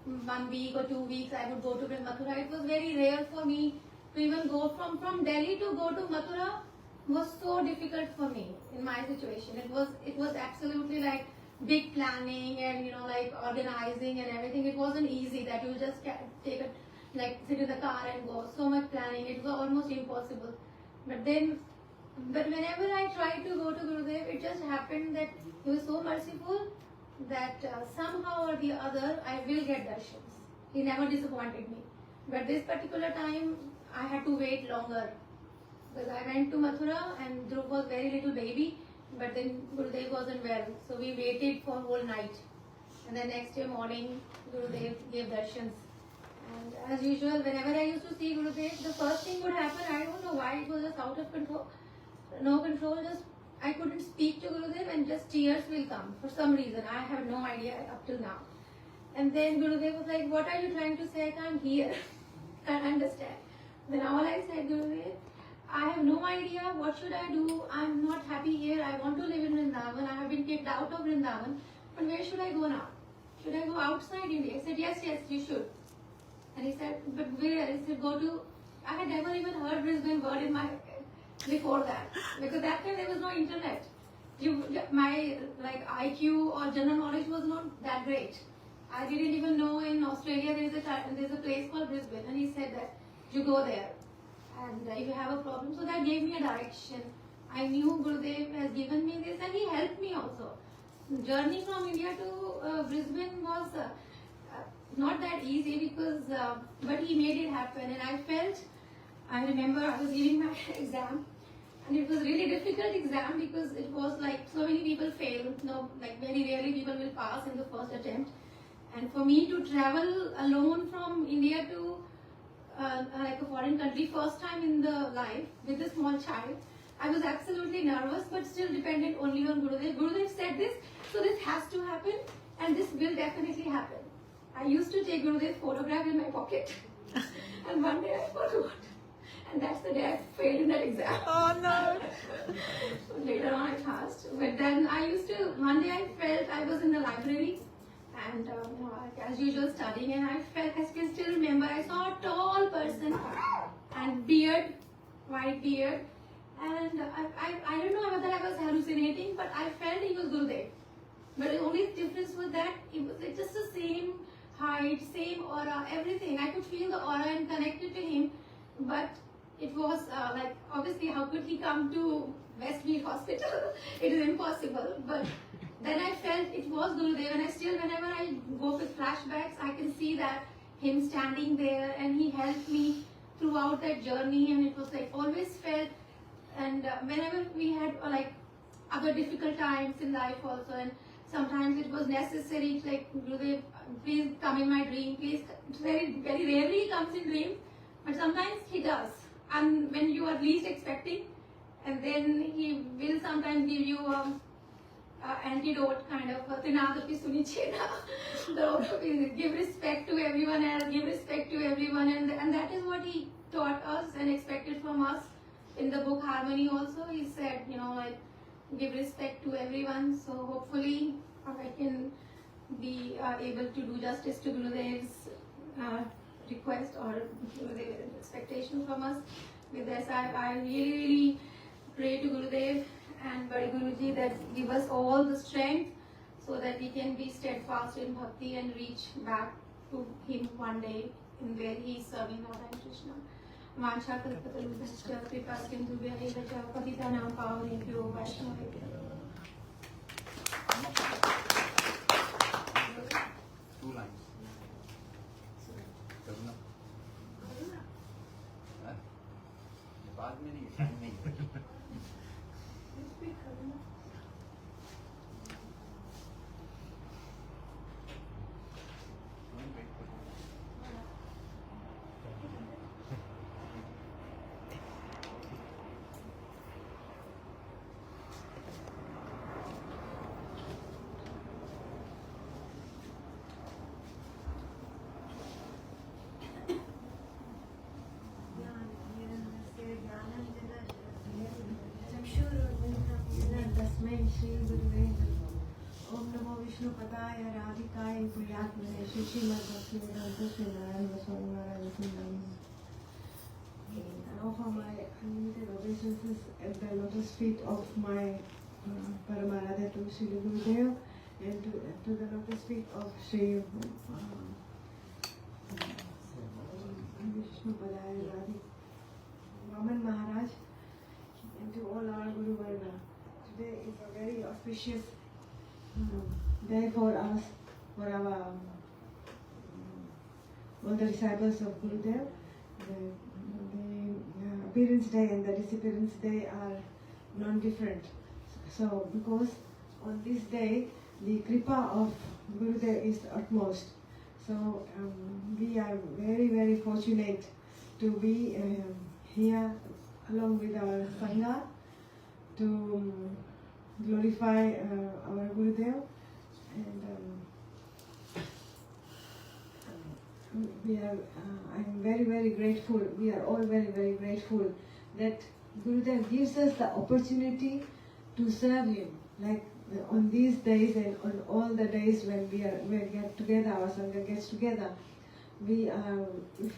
Speaker 6: 1 week or 2 weeks I would go to Mathura. It was very rare for me to even go from Delhi to go to Mathura was so difficult for me in my situation. It was absolutely like big planning and like organizing and everything. It wasn't easy that you just take a sit in the car and go. So much planning. It was almost impossible. But whenever I tried to go to Gurudev, it just happened that he was so merciful that somehow or the other I will get darshans. He never disappointed me. But this particular time I had to wait longer because I went to Mathura and Dhruv was very little baby, but then Gurudev wasn't well. So we waited for whole night. And then next day morning Gurudev gave darshans. And as usual, whenever I used to see Gurudev, the first thing would happen, I don't know why, it was just out of control. No control, just I couldn't speak to Gurudev and just tears will come for some reason. I have no idea up till now. And then Gurudev was like, what are you trying to say? I can't hear. Can't understand. Then all I said, Gurudev, I have no idea. What should I do? I'm not happy here. I want to live in Vrindavan. I have been kicked out of Vrindavan. But where should I go now? Should I go outside India? I said, yes, you should. And he said, but where? I said, I had never even heard Brisbane word in my head before that. Because that time there was no internet. My IQ or general knowledge was not that great. I didn't even know in Australia there's a place called Brisbane. And he said that you go there. And if you have a problem. So that gave me a direction. I knew Gurudev has given me this and he helped me also. Journey from India to Brisbane was not that easy because, but he made it happen. And I remember I was giving my exam and it was really difficult exam because it was like so many people fail. Very rarely people will pass in the first attempt. And for me to travel alone from India to a foreign country, first time in the life with a small child, I was absolutely nervous but still dependent only on Gurudev. Gurudev said this, so this has to happen and this will definitely happen. I used to take Gurudev's photograph in my pocket and one day I forgot. And that's the day I failed in that exam.
Speaker 4: Oh no.
Speaker 6: Later on I passed. But then one day I felt I was in the library and as usual studying, and I can still remember, I saw a tall person and beard, white beard, and I don't know whether I was hallucinating, but I felt he was Gurudev. But the only difference was that it was just the same height, same aura, everything. I could feel the aura and connected to him, but it was obviously how could he come to Westmead Hospital? It is impossible. But then I felt it was Gurudev, and I still, whenever I go with flashbacks, I can see that him standing there, and he helped me throughout that journey, and it was always felt. And whenever we had other difficult times in life also, and sometimes it was necessary, Gurudev, please come in my dream, please. Very, very rarely he comes in dreams, but sometimes he does. And when you are least expecting, and then he will sometimes give you antidote kind of, give respect to everyone else, give respect to everyone, and that is what he taught us and expected from us. In the book Harmony also, he said, give respect to everyone. So hopefully I can be able to do justice to Gurudev's request or Gurudev's expectation from us. With this, I really, really pray to Gurudev and Badi Guruji that give us all the strength so that we can be steadfast in bhakti and reach back to him one day in where he is serving Narayan Krishna. Mancha Kalpatarubhascha Kripa Sindhubhya Patitanam Pavanebhyo Vaishnava-tattva.
Speaker 2: Two lines. Karuna. बाद में नहीं, time नहीं है.
Speaker 7: श्री गुरुदेव ओम नमो विष्णु पदाय राधिकाय प्रियात्मने श्री श्रीमद् भक्तिवेदांता श्री नारायण गोस्वामी महाराज. I offer my unlimited obeisances at the lotus feet of my Paramarada to Srila Gurudeva and to the lotus feet of Sri Vishnu Padaya Radhi Vaman Maharaj and to all our Guru Varga. Today is a very auspicious day for us, for our all the disciples of Gurudev. The appearance day and the disappearance day are non-different. So, because on this day the kripa of Gurudev is utmost. So, we are very, very fortunate to be here along with our Sangha to glorify our Gurudev, and I'm very, very grateful. We are all very, very grateful that Gurudev gives us the opportunity to serve him. Like on these days and on all the days when we get together, our Sangha gets together, we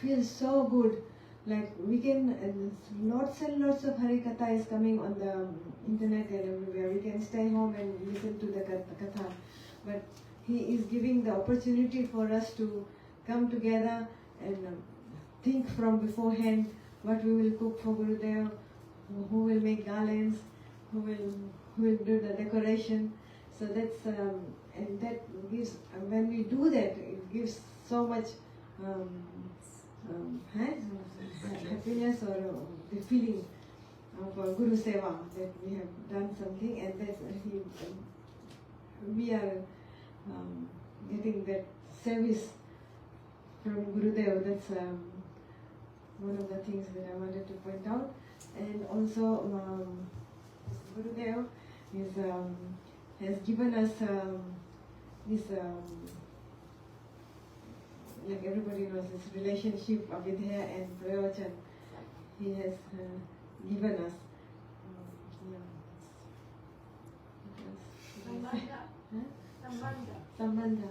Speaker 7: feel so good. Like we can, lots and lots of Harikatha is coming on the internet and everywhere. We can stay home and listen to the Katha. But he is giving the opportunity for us to come together and think from beforehand what we will cook for Gurudev, who will make garlands, who will do the decoration. So that's, and that gives, when we do that, it gives so much happiness or the feeling of Guru Seva, that we have done something and that we are getting that service from Gurudev. That's one of the things that I wanted to point out. And also Gurudev has given us this like everybody knows, this relationship of Vidya and Prayochan. he has given us. Sambandha.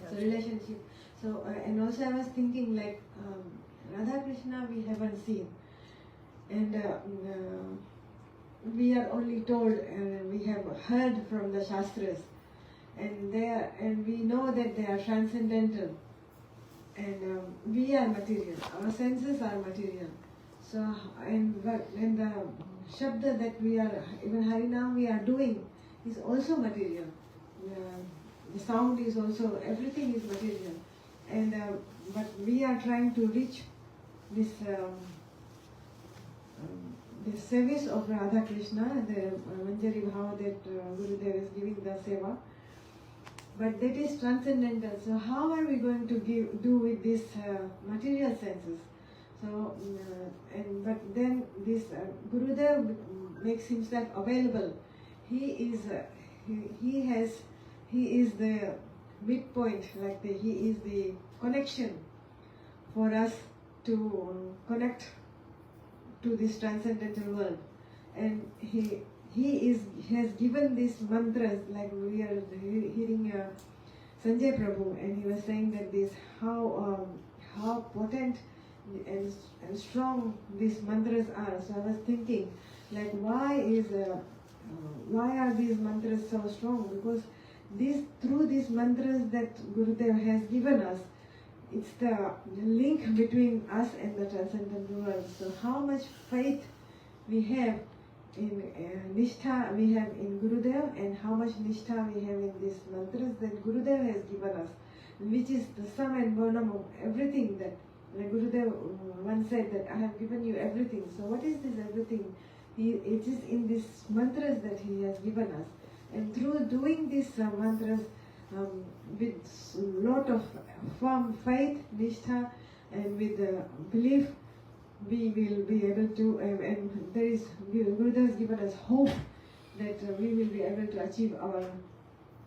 Speaker 7: So relationship. So and also I was thinking like Radha Krishna we haven't seen, and we are only told, we have heard from the Shastras, and we know that they are transcendental, and we are material. Our senses are material. So and the Shabda that we are, even Harinam we are doing, is also material. The sound is also, everything is material. And but we are trying to reach this the service of Radha Krishna, the Manjari-bhava that Gurudeva is giving the seva. But that is transcendental. So how are we going to do with these material senses? So, but then this Gurudev makes himself available. He is the midpoint, like he is the connection for us to connect to this transcendental world, and he has given these mantras, like we are hearing Sanjay Prabhu, and he was saying that this how potent and strong these mantras are. So I was thinking, like, why are these mantras so strong? Because through these mantras that Gurudev has given us, it's the link between us and the transcendental world. So how much faith we have in Nishtha we have in Gurudev, and how much Nishtha we have in these mantras that Gurudev has given us, which is the sum and bonum of everything that, like Gurudev once said that I have given you everything. So what is this everything? It is in these mantras that he has given us. And through doing these mantras with lot of firm faith, nishtha, and with belief, we will be able to, and there is, Gurudev has given us hope that we will be able to achieve our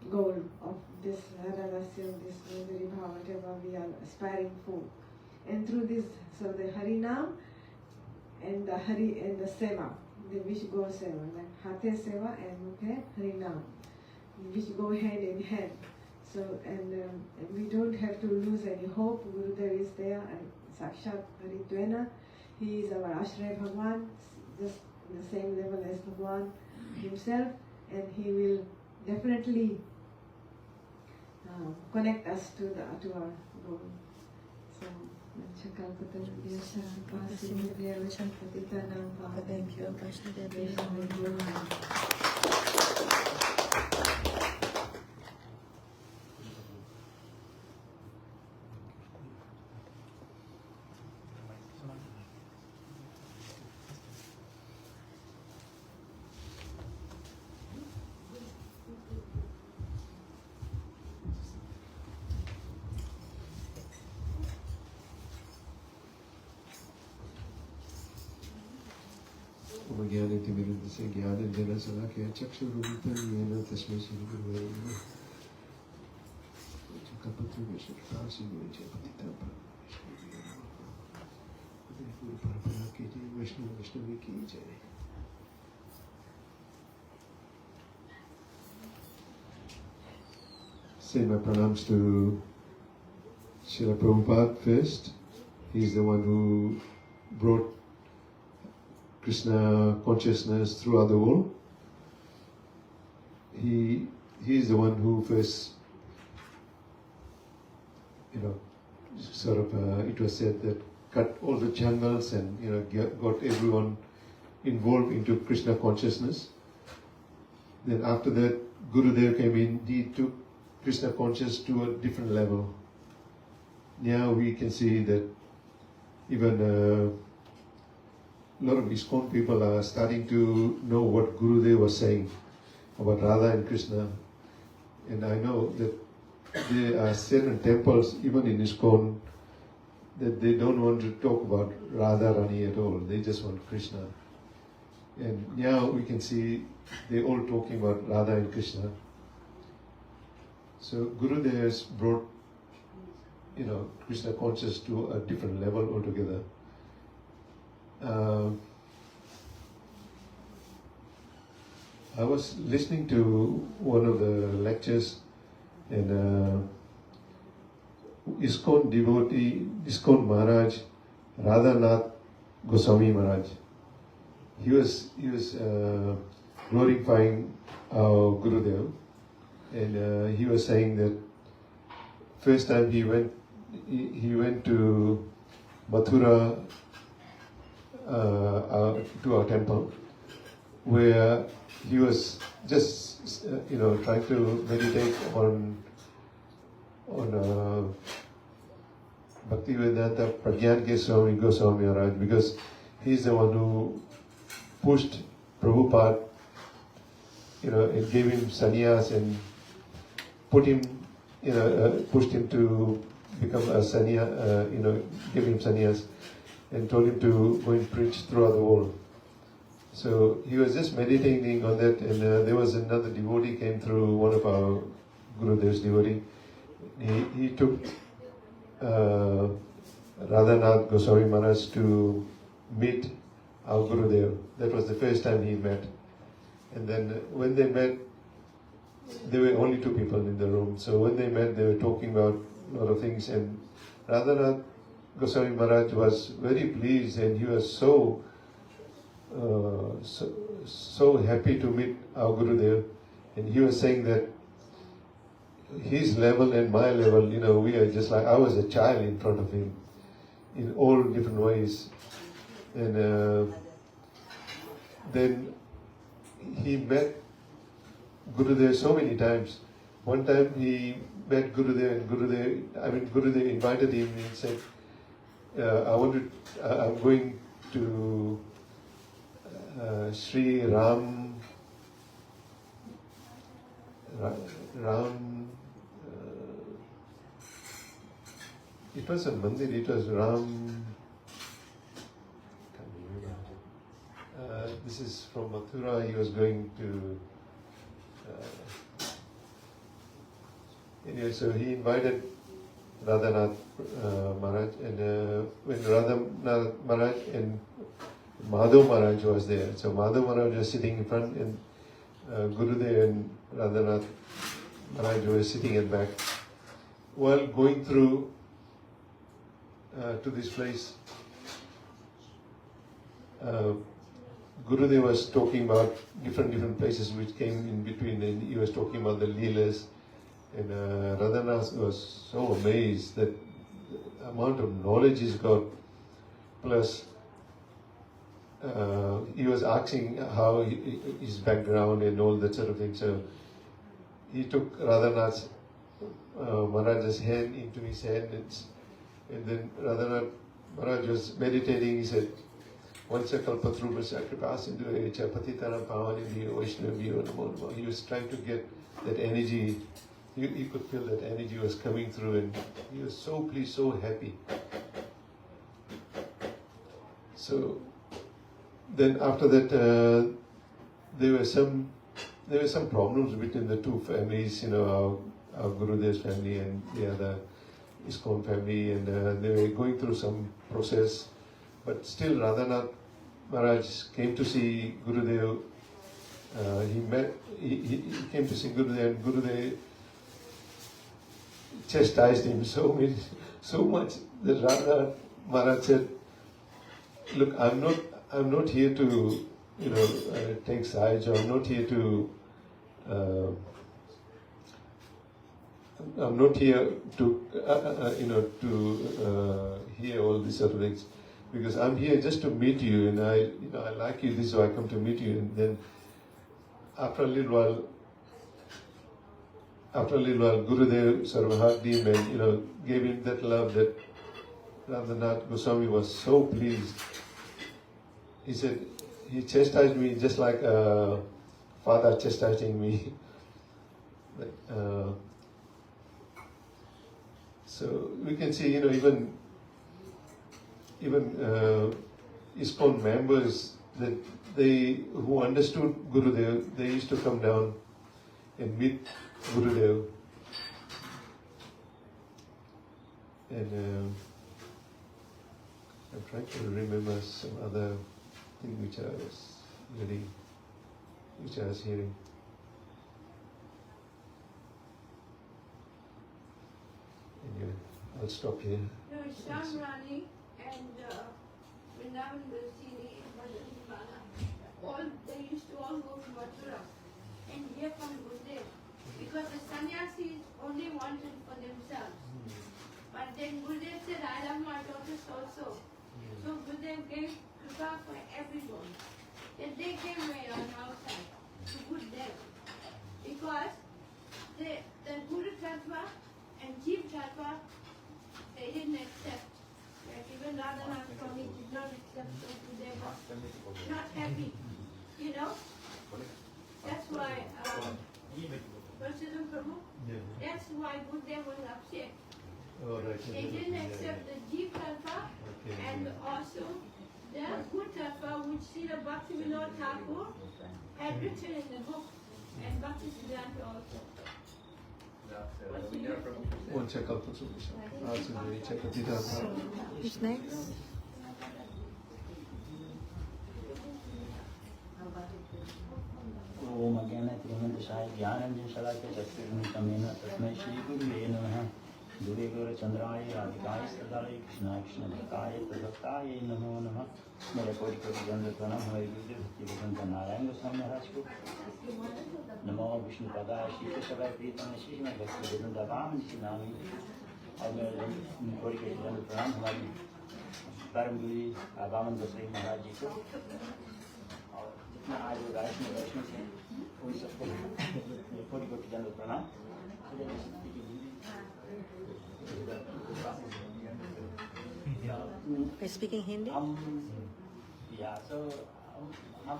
Speaker 7: goal of this Radhavasya, this Vaidi-bhakt, whatever we are aspiring for. And through this, so the Harinam and the Hari and the Seva, the which go Seva, like Hathe Seva and Mukhe Harinam, which go hand in hand. So, and we don't have to lose any hope. Gurudev is there, and Sakshat Haridvena, he is our Ashraya Bhagwan, just in the same level as Bhagwan himself, and he will definitely connect us to our goal. So,
Speaker 8: ज्ञानिति विरुद्धस्य ज्ञानञ्जन शलाकया चक्षुरुन्मिलितं येन तस्मै श्रीगुरवे नमः। परंपरा की जय, वैष्णवी की जय। Send my pranams to Srila Prabhupada first. He's the one who brought Krishna consciousness throughout the world. He is the one who first, sort of, it was said that cut all the jungles and, got everyone involved into Krishna consciousness. Then after that, Gurudev came in, he took Krishna consciousness to a different level. Now we can see that even a lot of ISKCON people are starting to know what Gurudev was saying about Radha and Krishna. And I know that there are certain temples, even in ISKCON, that they don't want to talk about Radha Rani at all. They just want Krishna. And now we can see they're all talking about Radha and Krishna. So Gurudev has brought Krishna conscious to a different level altogether. I was listening to one of the lectures, and ISKCON devotee, ISKCON Maharaj, Radhanath Goswami Maharaj. He was glorifying our Gurudev, and he was saying that first time he went to Mathura to our temple, where he was just trying to meditate on Bhaktivedenta Pragyan Goswami Maharaj, because he's the one who pushed Prabhupada, and gave him sannyas and pushed him to become a sannyas, gave him sannyas and told him to go and preach throughout the world. So he was just meditating on that, and there was another devotee came through, one of our Gurudev's devotee. He took Radhanath Goswami Maharaj to meet our Gurudev. That was the first time he met. And then when they met, there were only two people in the room. So when they met, they were talking about a lot of things. And Radhanath Goswami Maharaj was very pleased, and he was so happy to meet our Gurudev. And he was saying that his level and my level, we are just like, I was a child in front of him in all different ways. And then he met Gurudev so many times. One time he met Gurudev, and Gurudev invited him and said, I'm going to Sri Ram, it was a mandir, it was Ram, this is from Mathura, he was going to, anyway, so he invited Radhanath Maharaj, and when Radhanath Maharaj and Madhav Maharaj was there, so Madhav Maharaj was sitting in front, and Gurudev and Radhanath Maharaj were sitting at back. While going through to this place, Gurudev was talking about different places which came in between, and he was talking about the Leelas, and Radhanath was so amazed that the amount of knowledge he's got, plus he was asking how his background and all that sort of thing. So he took Radhanath Maharaj's hand into his hand, and then Radhanath Maharaj was meditating. He said, Vancha kalpatrubhasya kripasindu echa patitaram pavanibhyo vaishnavibhyo namo namo. He was trying to get that energy. You could feel that energy was coming through, and he was so pleased, so happy. So then after that, there were some problems between the two families, our Gurudev's family and the other ISKCON family, and they were going through some process. But still, Radhanath Maharaj came to see Gurudev. He came to see Gurudev, and Gurudev chastised him so much that Radhanath Maharaj said, "Look, I'm not here to, take sides, or I'm not here to hear all these sort of things, because I'm here just to meet you, and I like you. This is why I come to meet you." And then after a little while, Gurudev sort of hugged him and gave him that love that Radhanath Goswami was so pleased. He said, he chastised me just like a father chastising me. So we can see, even ISKCON members, that who understood Gurudev, they used to come down and meet Gurudev. And I'm trying to remember some other thing which I was hearing. Anyway, I'll stop here.
Speaker 6: No, Shamrani and Vrindavan Vasini, all they used to all go to Mathura and hear from Gurudev, because the sannyasis only wanted for themselves. But then Gurudev said, I love my daughters also. So Gurudev gave kripa for everyone. Then they came away on outside to Gurudev, because the Guru-tattva and Java-tattva, they didn't accept. Like even Radhanath Swami did not accept, so they were not happy. You know? That's why, President Prabhu, that's why Gurudev was upset.
Speaker 8: Oh, right.
Speaker 6: They didn't accept the Java-tattva and also the Guru-tattva, which Srila Bhaktivedenta had written in the book, and Bhaktivedenta also.
Speaker 8: One check out for solution. Also, we check out the
Speaker 4: Who's next?
Speaker 9: ओम अज्ञानतिमिरन्धशाय ज्ञानाञ्जनशलाकया चक्षुरुन्मिलितं तस्मै श्रीगुरुवे नमः। दूरेगौरचन्द्राय राधिकाय सदाय कृष्णाय कृष्णभक्ताय तद्भक्ताय नमो नमः। मेरे कोटि कोटि दंड प्रणाम हमारे गुरुदेव भक्तिवेदांत नारायण गोस्वामी महाराज को। नमो विष्णुपदाय श्रीकेशवाय प्रीतम श्रीमद् भक्तिवेदांत रामजी नामी। और मेरे कोटि कोटि दंड प्रणाम हमारे परम गुरु वामन गोस्वामी महाराज जी को। आज वैष्णव से उन सबको कोटि कोटि दंड प्रणाम।
Speaker 4: Are you speaking Hindi?
Speaker 9: हम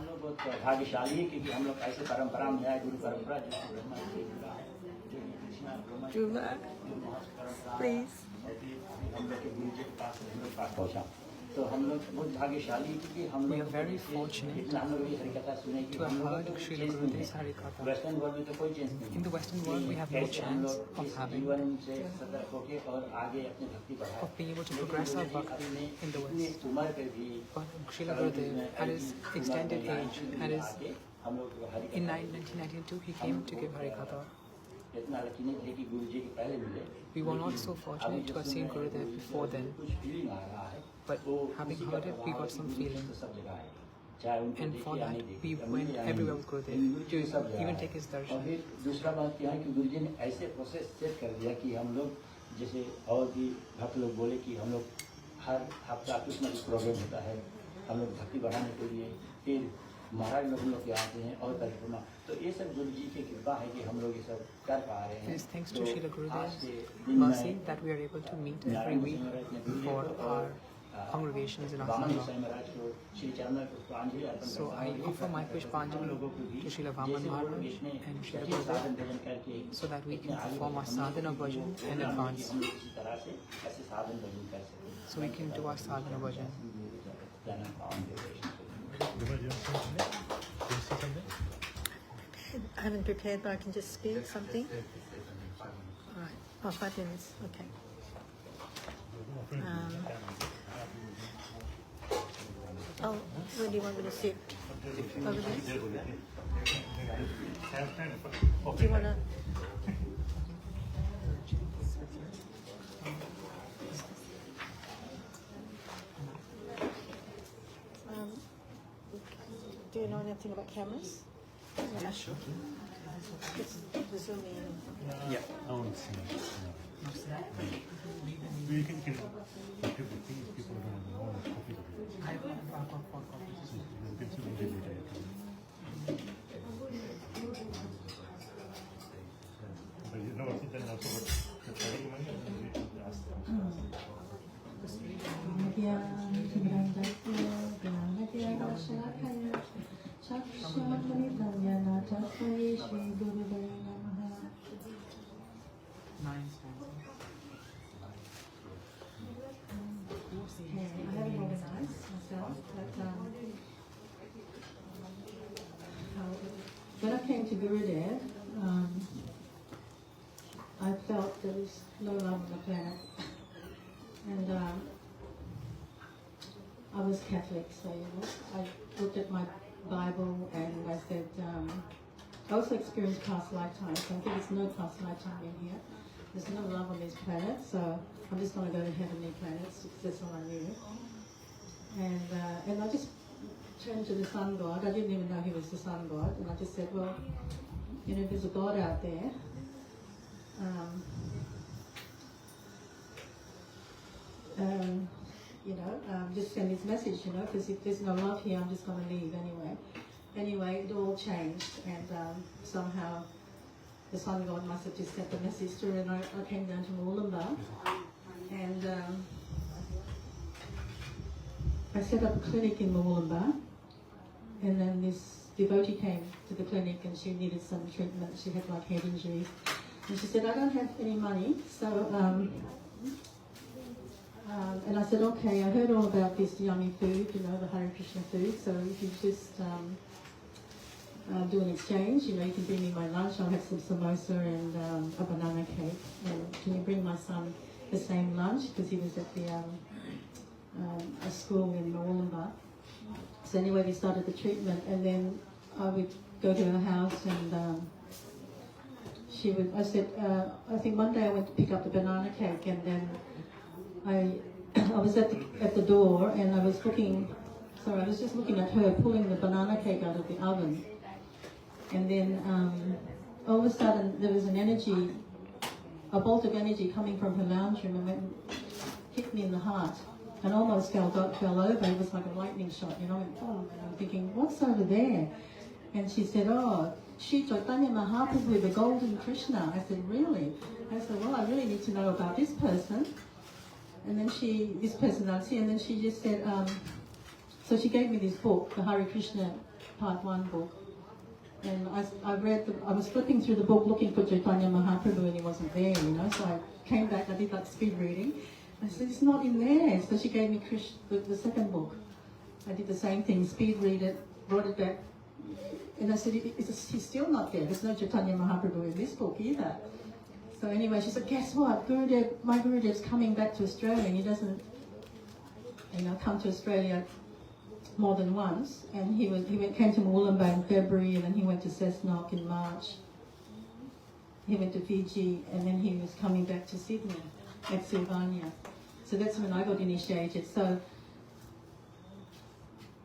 Speaker 9: लोग बहुत भाग्यशाली है क्योंकि हम लोग ऐसे परंपरा में आए, गुरु परंपरा जिसको ब्रह्मा से जुड़ा है, जो कृष्णा ब्रह्मा परंपरा,
Speaker 4: Please.
Speaker 9: हम लोग के गुरु जी के पास पहुँचा। तो हम लोग बहुत भाग्यशाली क्योंकि हम लोग
Speaker 10: very fortunate
Speaker 9: हम लोग ये हरिकथा सुने कि
Speaker 10: to have heard Srila Gurudev's Harikatha.
Speaker 9: Western world में तो कोई चेंज नहीं।
Speaker 10: In the Western world, we have no chance of having
Speaker 9: जीवन से सतर्क होके और आगे अपनी भक्ति बढ़ाए।
Speaker 10: of being able to progress our bhakti in the West.
Speaker 9: उम्र पे भी
Speaker 10: But Srila Gurudev, at his extended age, in 1992, he came to give Harikatha.
Speaker 9: इतना लकी नहीं थे कि गुरु जी के पहले मिले।
Speaker 10: We were not so fortunate to have seen Gurudev before then,
Speaker 9: कुछ फीलिंग आ रहा है।
Speaker 10: but having heard it, we got some feeling.
Speaker 9: सब जगह है। चाहे उनको
Speaker 10: And for
Speaker 9: देखिए या
Speaker 10: that,
Speaker 9: नहीं देखिए,
Speaker 10: we
Speaker 9: कभी
Speaker 10: went
Speaker 9: या
Speaker 10: everywhere
Speaker 9: नहीं
Speaker 10: with Gurudev to
Speaker 9: सब जगह
Speaker 10: even
Speaker 9: है।
Speaker 10: take his
Speaker 9: और
Speaker 10: darshan.
Speaker 9: फिर दूसरा बात क्या है कि गुरु जी ने ऐसे प्रोसेस सेट कर दिया कि हम लोग जैसे और भी भक्त लोग बोले कि हम लोग हर हफ्ता कुछ न कुछ प्रोग्राम होता है, हम लोग भक्ति बढ़ाने के लिए, फिर महाराज लोग के आते हैं और परिक्रमा। तो ये सब गुरु जी की कृपा है कि हम लोग ये सब कर पा रहे हैं।
Speaker 10: It is thanks to Srila Gurudev's mercy that we are able to meet every week for our congregations in Assam. So I offer my Pushpanjali to Srila Vaman Maharaj and Srila Gurudev so that we can perform our sadhana bhajan in advance. So we can do our sadhana bhajan.
Speaker 4: I haven't prepared, but I can just speak something. All right. Oh, 5 minutes. Okay. Where do you want me to sit? Over there? Do you want to? Do you know anything about cameras? Yeah, sure. The Zoom in.
Speaker 3: Yeah, I want to see it. We can people don't know copy of it.
Speaker 10: I have got 4 copies.
Speaker 3: You can see it later. But you know, I think then also what the trading money and we ask them.
Speaker 6: I haven't organized myself, but when I came to Gurudev, I felt there was no love on the planet.
Speaker 4: was Catholic, so I looked at my Bible and I said, I also experienced past lifetimes, so I think there's no past lifetime in here. There's no love on this planet, so I'm just going to go to heavenly planets, because that's all I knew. And I just turned to the sun god. I didn't even know he was the sun god, and I just said, well, there's a God out there. Just send his message, because if there's no love here, I'm just going to leave anyway. Anyway, it all changed, and somehow the sun god must have just sent the message through, and I came down to Moolumba, and I set up a clinic in Moolumba, and then this devotee came to the clinic and she needed some treatment. She had like head injuries, and she said, I don't have any money, so and I said, okay, I heard all about this yummy food, the Hare Krishna food, so if you just do an exchange, you can bring me my lunch, I'll have some samosa and a banana cake, and can you bring my son the same lunch, because he was at the a school in Moolumba. So anyway, we started the treatment, and then I would go to her house, and I said, I think one day I went to pick up the banana cake, and then I was at the door, and I was just looking at her pulling the banana cake out of the oven, and then all of a sudden there was an energy, a bolt of energy coming from her lounge room, and hit me in the heart, and almost fell over. It was like a lightning shot, and I'm thinking, what's over there? And she said, oh, Sri Chaitanya Mahaprabhu, the golden Krishna. I said, really? I said, well, I really need to know about this person. And then this personality, and then she just said, so she gave me this book, the Hare Krishna Part 1 book. And I was flipping through the book looking for Chaitanya Mahaprabhu, and he wasn't there, so I came back, I did like speed reading. I said, it's not in there. So she gave me the second book. I did the same thing, speed read it, brought it back. And I said, he's still not there. There's no Chaitanya Mahaprabhu in this book either. So anyway, she said, guess what? My Gurudev's coming back to Australia, and he doesn't, come to Australia more than once. And he came to Moolumba in February, and then he went to Cessnock in March. He went to Fiji, and then he was coming back to Sydney at Sylvania. So that's when I got initiated. So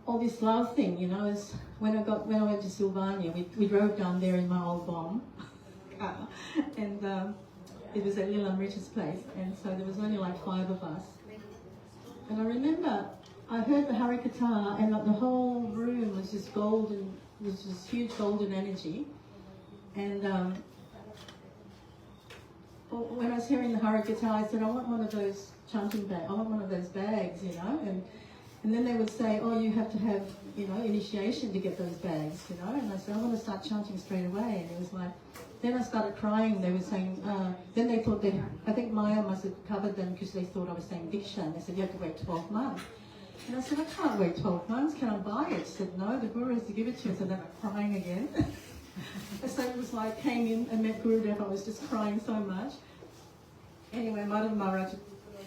Speaker 4: all this love thing, is when I went to Sylvania, we drove down there in my old bomb car, and it was at Lil Amrita's place, and so there was only like 5 of us. And I remember I heard the Harikatha, and the whole room was just golden, was just huge golden energy. And when I was hearing the Harikatha, I said, I want one of those chanting bags, I want one of those bags, And then they would say, oh, you have to have, initiation to get those bags, And I said, I want to start chanting straight away. And it was like, then I started crying. They were saying, then they thought I think Maya must have covered them because they thought I was saying Diksha. And they said, you have to wait 12 months. And I said, I can't wait 12 months. Can I buy it? She said, no, the Guru has to give it to you. So then I'm crying again. So it was like, came in and met Gurudeva. I was just crying so much. Anyway, Maharaja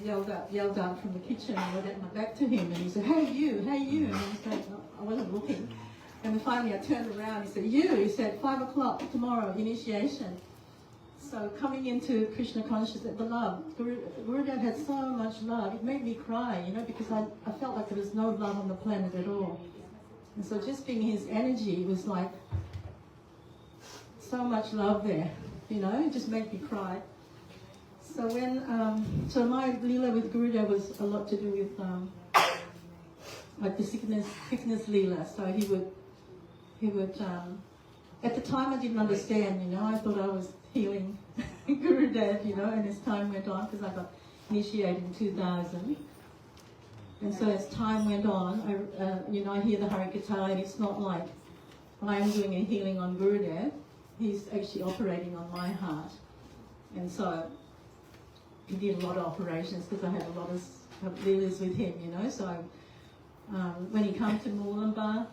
Speaker 4: yelled out from the kitchen, and I went back to him, and he said, hey you, and I wasn't looking. And then finally I turned around, he said, he said, 5 o'clock tomorrow, initiation. So coming into Krishna consciousness, the love, Gurudev had so much love, it made me cry, because I felt like there was no love on the planet at all. And so just being his energy was like, so much love there, it just made me cry. So so my Leela with Gurudev was a lot to do with like the sickness Leela. So he would at the time I didn't understand, I thought I was healing Gurudev, and as time went on, because I got initiated in 2000. And so as time went on, I hear the Harikatha, and it's not like I'm doing a healing on Gurudev, he's actually operating on my heart. And so he did a lot of operations because I had a lot of leelas with him, So when he came to Moolumba,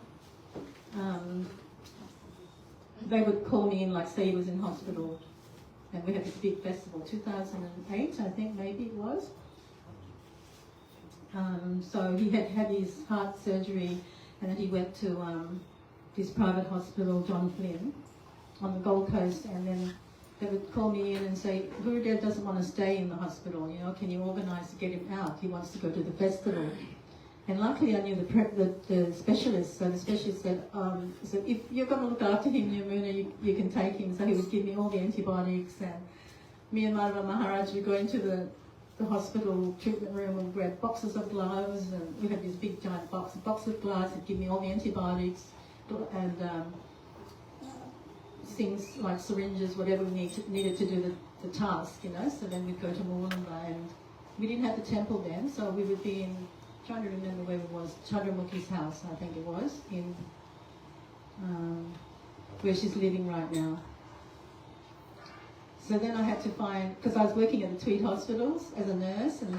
Speaker 4: they would call me in, like say he was in hospital, and we had this big festival, 2008, I think maybe it was. So he had had his heart surgery, and then he went to his private hospital, John Flynn, on the Gold Coast, and then they would call me in and say, Gurudev doesn't want to stay in the hospital, you know, can you organise to get him out? He wants to go to the festival. And luckily I knew the specialist, so the specialist said, if you're going to look after him, you can take him. So he would give me all the antibiotics, and me and Maharaja would go into the hospital treatment room and grab boxes of gloves, and we had this big giant box of gloves. He'd give me all the antibiotics and things like syringes, whatever we needed to do the task, you know. So then we'd go to Moolamba, and we didn't have the temple then, so we would be in, trying to remember where it was, Chandramukhi's house, I think it was, in where she's living right now. So then I had to find, because I was working at the Tweed hospitals as a nurse, and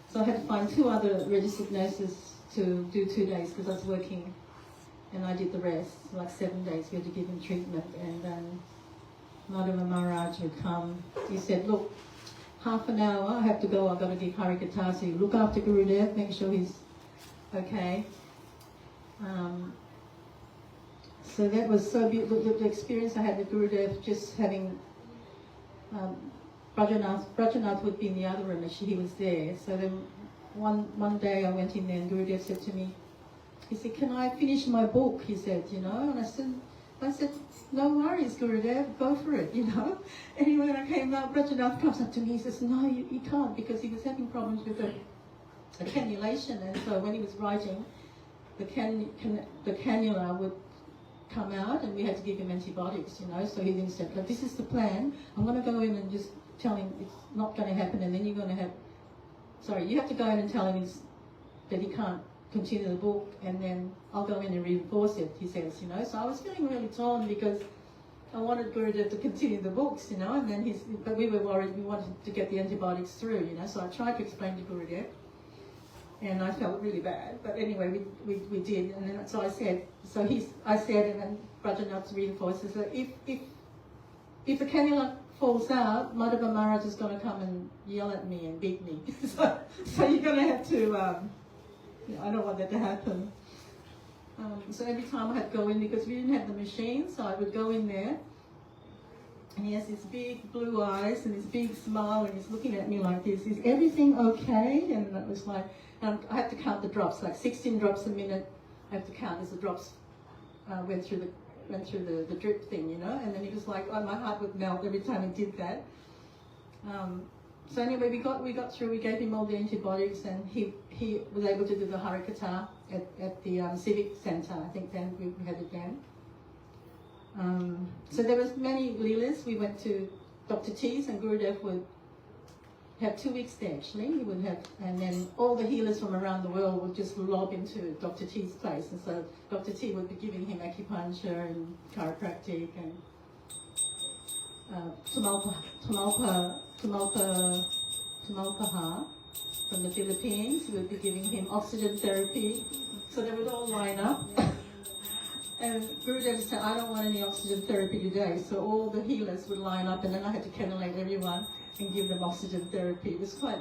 Speaker 4: so I had to find 2 other registered nurses to do 2 days, because I was working, and I did the rest, like 7 days. We had to give him treatment, and then Madhava Maharaj would come. He said, look, half an hour, I have to go, I've got to give Harikatha, so you look after Gurudev, make sure he's okay. So that was so beautiful, the experience I had with Gurudev, just having Brajanath would be in the other room, and he was there. So then one day I went in there, and Gurudev said to me, he said, can I finish my book? He said, you know, and I said, no worries, Gurudev, go for it, you know. Anyway, when I came out, Brajanath comes up to me, he says, no, you can't, because he was having problems with the cannulation, and so when he was writing, the cannula would come out, and we had to give him antibiotics, you know. So he then said, this is the plan, I'm going to go in and just tell him it's not going to happen, and then you're going to have, you have to go in and tell him that he can't continue the book, and then I'll go in and reinforce it, he says, you know. So I was feeling really torn, because I wanted Gurudev to continue the books, you know, and then but we were worried, we wanted to get the antibiotics through, you know. So I tried to explain to Gurudev, and I felt really bad, but anyway, we did, and then so I said, and then Brajanath reinforces that if the cannula falls out, Madhava Maharaj is going to come and yell at me and beat me. so you're going to have to, I don't want that to happen. So every time I had to go in, because we didn't have the machine, so I would go in there, and he has these big blue eyes and this big smile, and he's looking at me like this, is everything okay? And it was like, I have to count the drops, like 16 drops a minute. I have to count as the drops went through the drip thing, you know. And then he was like, oh, my heart would melt every time he did that. So anyway, we got through. We gave him all the antibiotics, and he was able to do the Harikatha at the Civic Centre. I think then we had it then. So there was many leelas. We went to Dr. T's, and Gurudev would have 2 weeks there, actually. He would have, and then all the healers from around the world would just lob into Dr. T's place, and so Dr. T would be giving him acupuncture and chiropractic and Tamalpaha from the Philippines. He would be giving him oxygen therapy. So they would all line up. And Gurudev said, I don't want any oxygen therapy today. So all the healers would line up, and then I had to cannulate everyone and give them oxygen therapy. It was quite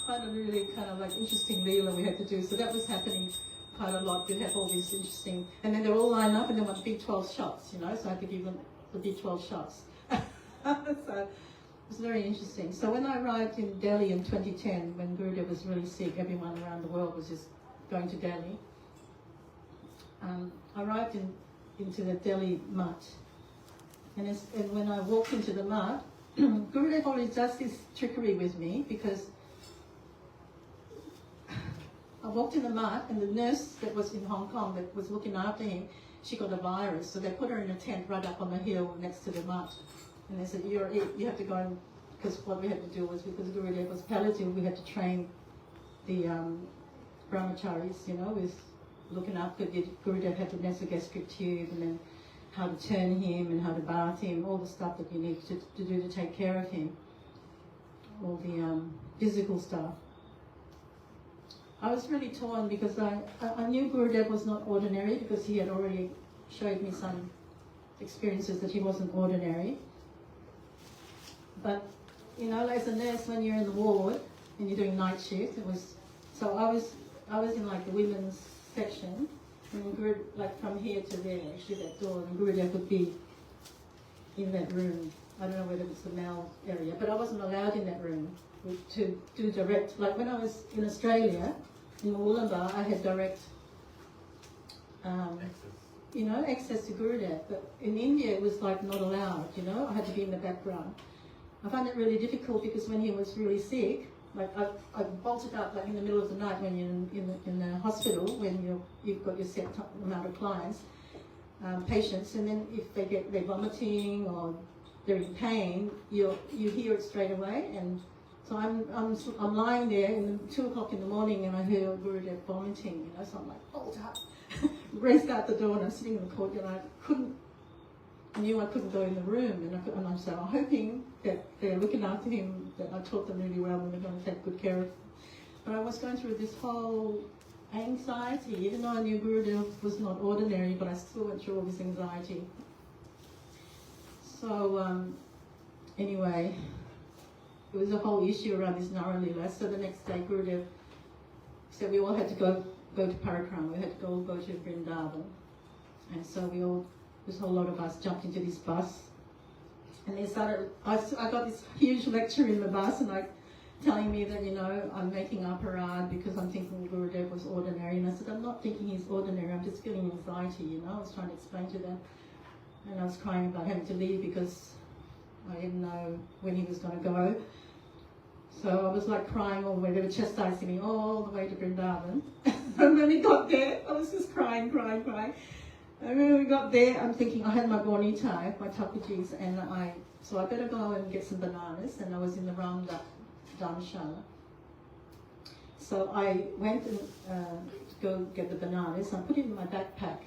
Speaker 4: a really kind of like interesting leela we had to do. So that was happening quite a lot. We'd have all these interesting, and then they're all lined up, and they want big 12 shots, you know. So I had to give them the big 12 shots. So it was very interesting. So when I arrived in Delhi in 2010, when Gurudev was really sick, everyone around the world was just going to Delhi. I arrived into the Delhi Mutt, and when I walked into the Mutt, Gurudev always does this trickery with me, because I walked in the Mutt, and the nurse that was in Hong Kong that was looking after him, she got a virus, so they put her in a tent right up on the hill next to the Mutt. And they said, you have to go in, because what we had to do was, because Gurudev was palliative, we had to train the brahmacharis, you know, with looking after Gurudev had the nasogastric tube, and then how to turn him and how to bath him, all the stuff that you need to do to take care of him, all the physical stuff. I was really torn, because I knew Gurudev was not ordinary, because he had already showed me some experiences that he wasn't ordinary. But, you know, as a nurse, when you're in the ward and you're doing night shift, it was So I was in like the women's section, and Guru, like from here to there, actually that door, and Gurudev would be in that room. I don't know whether it's the male area, but I wasn't allowed in that room to do direct. Like when I was in Australia, in Wollongbar, I had direct, access to Gurudev. But in India, it was like not allowed. I had to be in the background. I found it really difficult because when he was really sick, like I bolted up like in the middle of the night when you're in the hospital, when you've got your set amount of clients, patients, and then if they're vomiting or they're in pain, you hear it straight away. And so I'm lying there in 2 o'clock in the morning, and I hear Gurudev vomiting. So I'm like bolt up, raced out the door, and I'm sitting in the courtyard. I knew I couldn't go in the room, and I'm so hoping that they're looking after him, that I taught them really well and they're going to take good care of him. But I was going through this whole anxiety, even though I knew Gurudev was not ordinary, but I still went through all this anxiety. So anyway, it was a whole issue around this Nara Lila. So the next day Gurudev said we all had to go to Parakram, we had to go to Vrindavan. And so this whole lot of us jumped into this bus, and they started. I got this huge lecture in the bus, and telling me that I'm making a parade because I'm thinking Gurudev was ordinary, and I said I'm not thinking he's ordinary. I'm just feeling anxiety. I was trying to explain to them, and I was crying about having to leave because I didn't know when he was going to go. So I was like crying all the way. They were chastising me all the way to Vrindavan, and when we got there, I was just crying. And when we got there, I'm thinking I had my bonita, my tapujis, and so I better go and get some bananas. And I was in the Ram Dharmshala. So I went and to go get the bananas. I put it in my backpack.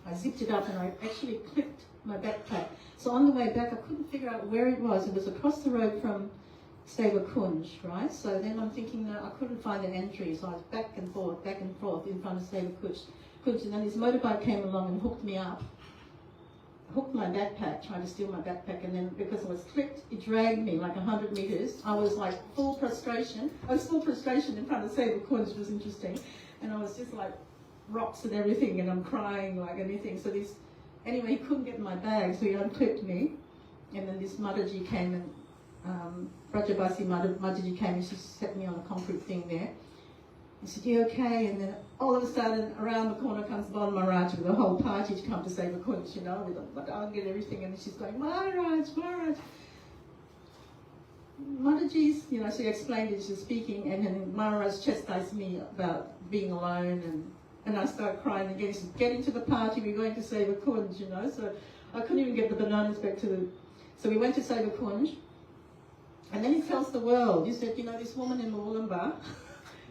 Speaker 4: I zipped it up and I actually clipped my backpack. So on the way back, I couldn't figure out where it was. It was across the road from Seva Kunj, right? So then I'm thinking that I couldn't find an entry. So I was back and forth in front of Seva Kunj. And then this motorbike came along and hooked me up, hooked my backpack, trying to steal my backpack, and then because it was clipped, it dragged me like 100 meters. I was like full frustration. I was full frustration in front of Seva Kunj, which was interesting. And I was just like rocks and everything, and I'm crying like anything. So anyway, he couldn't get my bag, so he unclipped me. And then this Mataji came and, Brajabasi Mataji came and she set me on a concrete thing there. I said, you okay? And then all of a sudden, around the corner comes Bon Maharaja with a whole party to come to Seva Kunj, with a badang and everything. And she's going, Maharaj. Mataji's, she explained it, she was speaking, and then Maharaj chastised me about being alone, and I started crying again. He said, get into the party, we're going to Seva Kunj, So I couldn't even get the bananas back so we went to Seva Kunj, and then he tells the world, he said, this woman in Wollongbar,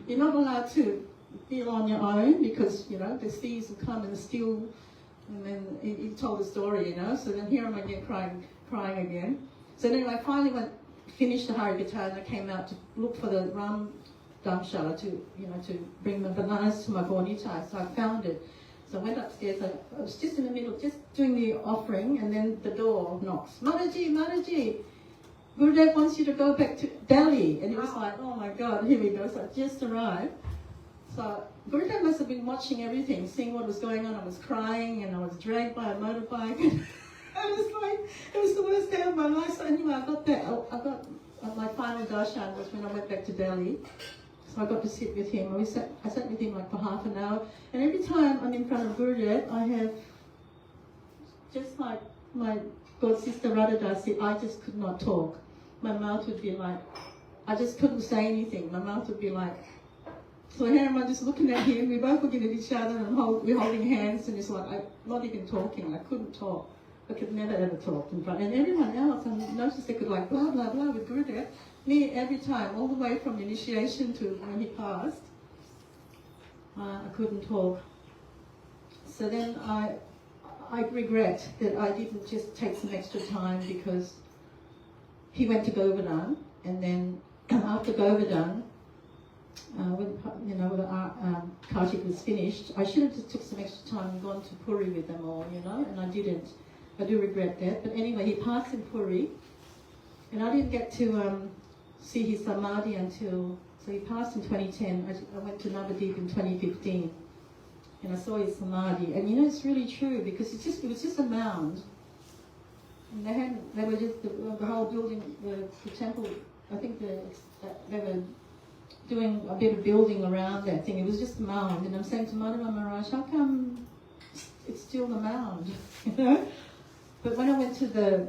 Speaker 4: you're not allowed to be on your own because, the thieves will come and steal. And then he told the story, So then here I'm again crying again. So anyway, I finally finished the Harikatha, and I came out to look for the Ram Dharmshala to bring the bananas to my bonita. So I found it. So I went upstairs. I was just in the middle, just doing the offering, and then the door knocks. Mataji. Gurudev wants you to go back to Delhi. And it was like, oh my God, here we go. So I just arrived. So Gurudev must have been watching everything, seeing what was going on. I was crying and I was dragged by a motorbike. I was like, it was the worst day of my life. So anyway, I got my final darshan was when I went back to Delhi. So I got to sit with him. I sat with him like for half an hour. And every time I'm in front of Gurudev, I have, just like my God sister Radhadasi, I just could not talk. My mouth would be like, I just couldn't say anything. My mouth would be like, so here am I just looking at him. We're both looking at each other and we're holding hands, and it's like, I'm not even talking. I couldn't talk. I could never ever talk in front. And everyone else, I noticed they could like blah, blah, blah with Gurudev. Me, every time, all the way from initiation to when he passed, I couldn't talk. So then I regret that I didn't just take some extra time because he went to Govardhan, and then after Govardhan, when Kartik was finished, I should have just took some extra time and gone to Puri with them all, and I didn't. I do regret that. But anyway, he passed in Puri, and I didn't get to see his samadhi until So he passed in 2010. I went to Navadip in 2015, and I saw his samadhi. And you know, it's really true because it was just a mound. And they were just the whole building, the temple. I think they were doing a bit of building around that thing. It was just a mound. And I'm saying to Madhava Maharaj, how come it's still the mound? You know? But when I went to the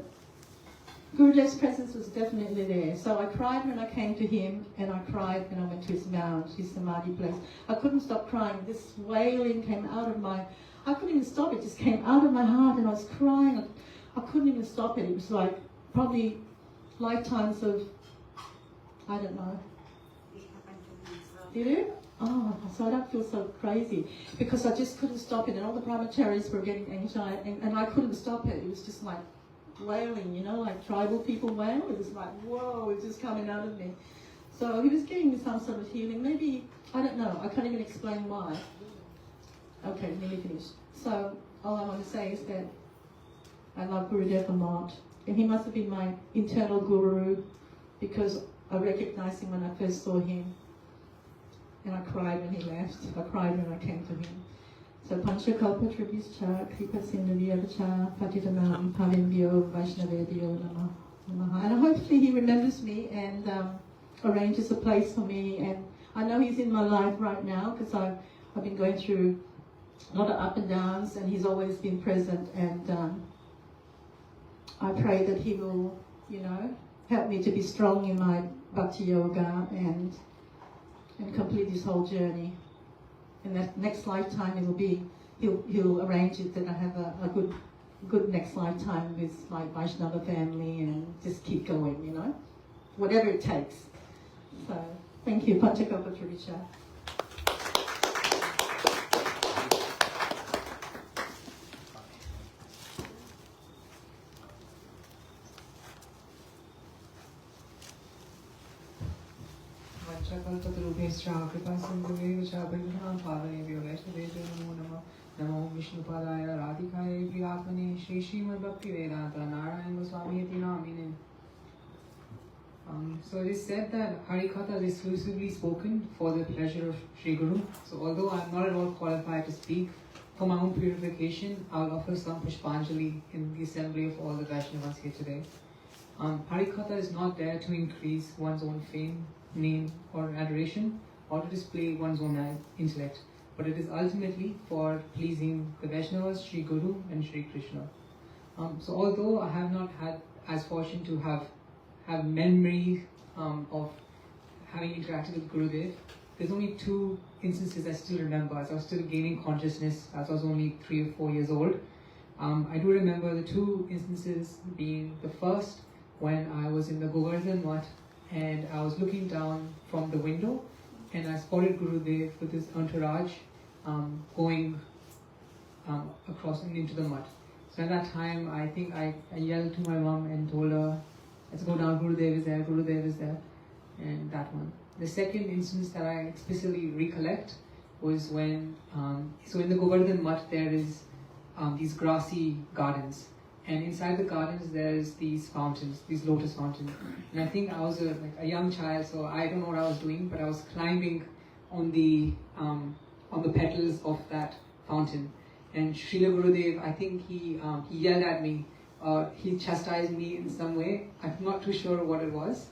Speaker 4: Gurudev's presence was definitely there. So I cried when I came to him, and I cried when I went to his mound, his samadhi place. I couldn't stop crying. This wailing came out of I couldn't even stop it. It just came out of my heart, and I was crying. I couldn't even stop it. It was like probably lifetimes of, I don't know. Did it? Oh, so I don't feel so crazy because I just couldn't stop it, and all the brahmacharis were getting anxiety, and I couldn't stop it. It was just like wailing, you know, like tribal people wail. It was like, whoa, it's just coming out of me. So he was giving me some sort of healing. Maybe, I don't know, I can't even explain why. Okay, nearly finished. So all I want to say is that I love Gurudeva a lot, and he must have been my internal guru because I recognized him when I first saw him. And I cried when he left. I cried when I came to him. So Panchakalpa Tribhuscha, Kripa Sindhavyacha, Patitanam, Pavimbhyo, Vaishnava-tattva, Namaha. And hopefully he remembers me and arranges a place for me. And I know he's in my life right now because I've been going through a lot of up and downs, and he's always been present. And I pray that he will, you know, help me to be strong in my bhakti yoga and complete this whole journey. In that next lifetime, it will be, he'll arrange it that I have a good next lifetime with like Vaishnava family and just keep going, you know, whatever it takes. So thank you, Panchakalpa Tribhuscha.
Speaker 10: Namo Vishnupadaya Radhikaya Priyatmane Shri Srimad Bhaktivedanta Narayan Gosvami Namine. So it is said that Harikatha is exclusively spoken for the pleasure of Sri Guru. So although I am not at all qualified to speak, for my own purification, I will offer some Pushpanjali in the assembly of all the Vaishnavas here today. Harikatha is not there to increase one's own fame, name or adoration, or to display one's own intellect, but it is ultimately for pleasing the Vaishnavas, Sri Guru and Sri Krishna. So although I have not had as fortune to have memory of having interacted with Gurudev, there's only 2 instances I still remember as I was still gaining consciousness, as I was only 3 or 4 years old. I do remember the 2 instances being the first when I was in the Govardhan Mutt and I was looking down from the window and I spotted Gurudev with his entourage going across and into the mud. So at that time, I think I yelled to my mom and told her, let's go down, Gurudev is there, Gurudev is there, and that one. The second instance that I explicitly recollect was when, so in the Govardhan Mutt there is these grassy gardens, and inside the gardens there's these fountains, these lotus fountains. And I think I was a young child, so I don't know what I was doing, but I was climbing on the petals of that fountain. And Srila Gurudev, I think he yelled at me, or he chastised me in some way. I'm not too sure what it was,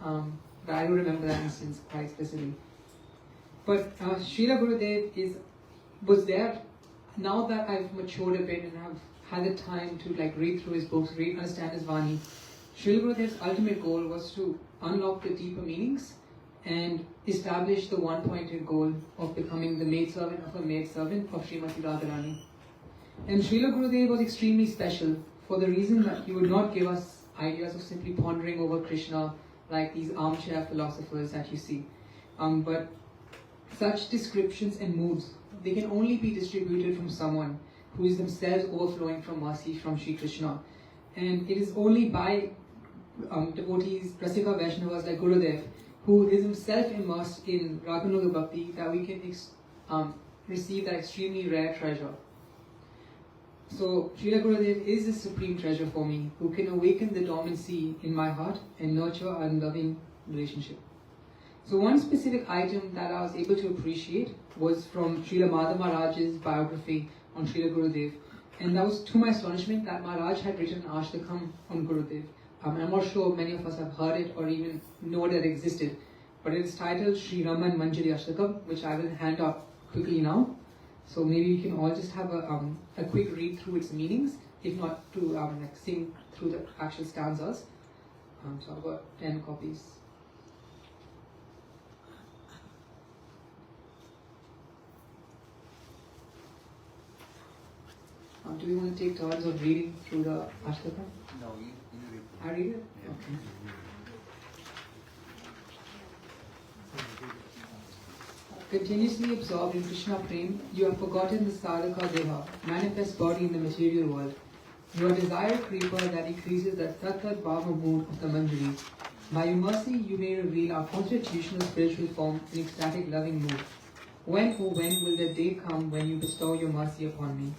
Speaker 10: but I do remember that instance quite explicitly. But Srila Gurudev was there. Now that I've matured a bit and have had the time to read through his books, understand his Vani, Srila Gurudev's ultimate goal was to unlock the deeper meanings and establish the one-pointed goal of becoming the maidservant of a maidservant of Srimati Radharani. And Srila Gurudev was extremely special for the reason that he would not give us ideas of simply pondering over Krishna like these armchair philosophers that you see. But such descriptions and moods, they can only be distributed from someone who is themselves overflowing from mercy from Sri Krishna. And it is only by devotees, Rasika Vaishnavas like Gurudev, who is himself immersed in raganuga-bhakti, that we can receive that extremely rare treasure. So Srila Gurudev is a supreme treasure for me, who can awaken the dormancy in my heart and nurture a loving relationship. So one specific item that I was able to appreciate was from Srila Maharaja's biography on Srila Gurudeva. And that was to my astonishment that Maharaj had written an Ashtakam on Gurudeva. I'm not sure many of us have heard it or even know that it existed. But it's titled Sri Raman Manjari-bhava, which I will hand out quickly now. So maybe we can all just have a quick read through its meanings, if not to like sing through the actual stanzas. So I've got 10 copies. Do we want to take turns of reading through the Ashtakam?
Speaker 2: No, you read.
Speaker 10: I read it?
Speaker 2: Yeah.
Speaker 10: Okay. Continuously absorbed in Krishna Prem, you have forgotten the Sadhaka Deha, manifest body in the material world. You are desire creeper that increases the tattvas mood of the Manjari. By your mercy, you may reveal our constitutional spiritual form in ecstatic loving mood. When, oh when, will the day come when you bestow your mercy upon me?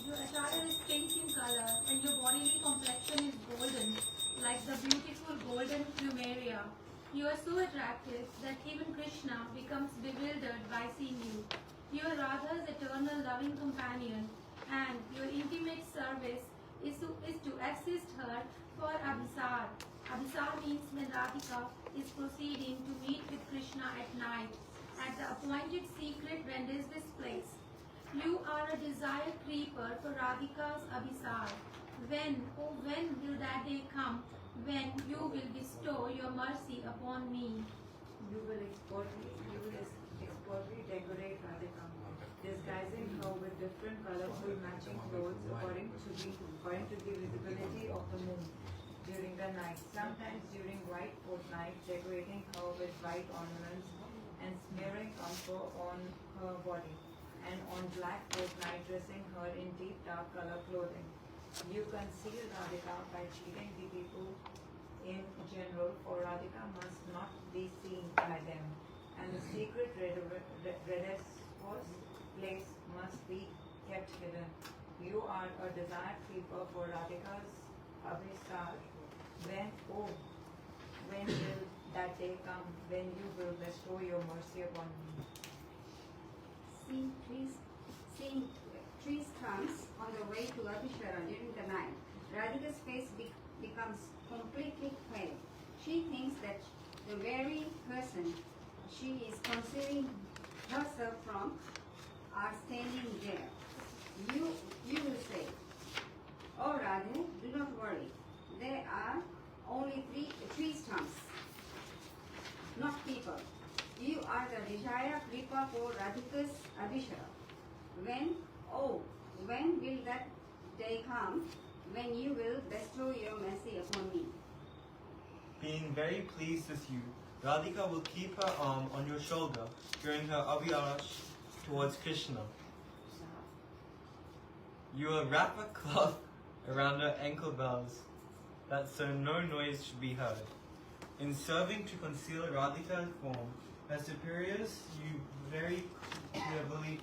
Speaker 11: Your attire is pink in color and your bodily complexion is golden, like the beautiful golden plumeria. You are so attractive that even Krishna becomes bewildered by seeing you. You are Radha's eternal loving companion, and your intimate service is to assist her for Abhisar. Abhisar means when Radhika is proceeding to meet with Krishna at night at the appointed secret rendezvous place. You are a desire creeper for Radhika's Abhisar. When, oh when will that day come when you will bestow your mercy upon me?
Speaker 12: You will expertly decorate Radhika, disguising her with different colorful matching clothes according to the visibility of the moon during the night. Sometimes during white fortnight, decorating her with white ornaments and smearing camphor on her body, and on black fortnight dressing her in deep dark color clothing. You conceal Radhika by cheating the people in general, for Radhika must not be seen by them, and the secret rendezvous place must be kept hidden. You are a desire creeper for Radhika's Abhisar. When, oh, when will that day come when you will bestow your mercy upon me?
Speaker 13: Seeing three trunks on the way to Abhishara during the night, Radhika's face becomes completely pale. She thinks that the very person she is concealing herself from are standing there. You will say, "Oh Radhe, do not worry. There are only three stumps, not people. You are the desire creeper for Radhika's Abhishara. When will that day come when you will bestow your mercy upon me?"
Speaker 14: Being very pleased with you, Radhika will keep her arm on your shoulder during her abhilash towards Krishna. You will wrap a cloth around her ankle bells, that so no noise should be heard. In serving to conceal Radhika's form, her superiors, you very cleverly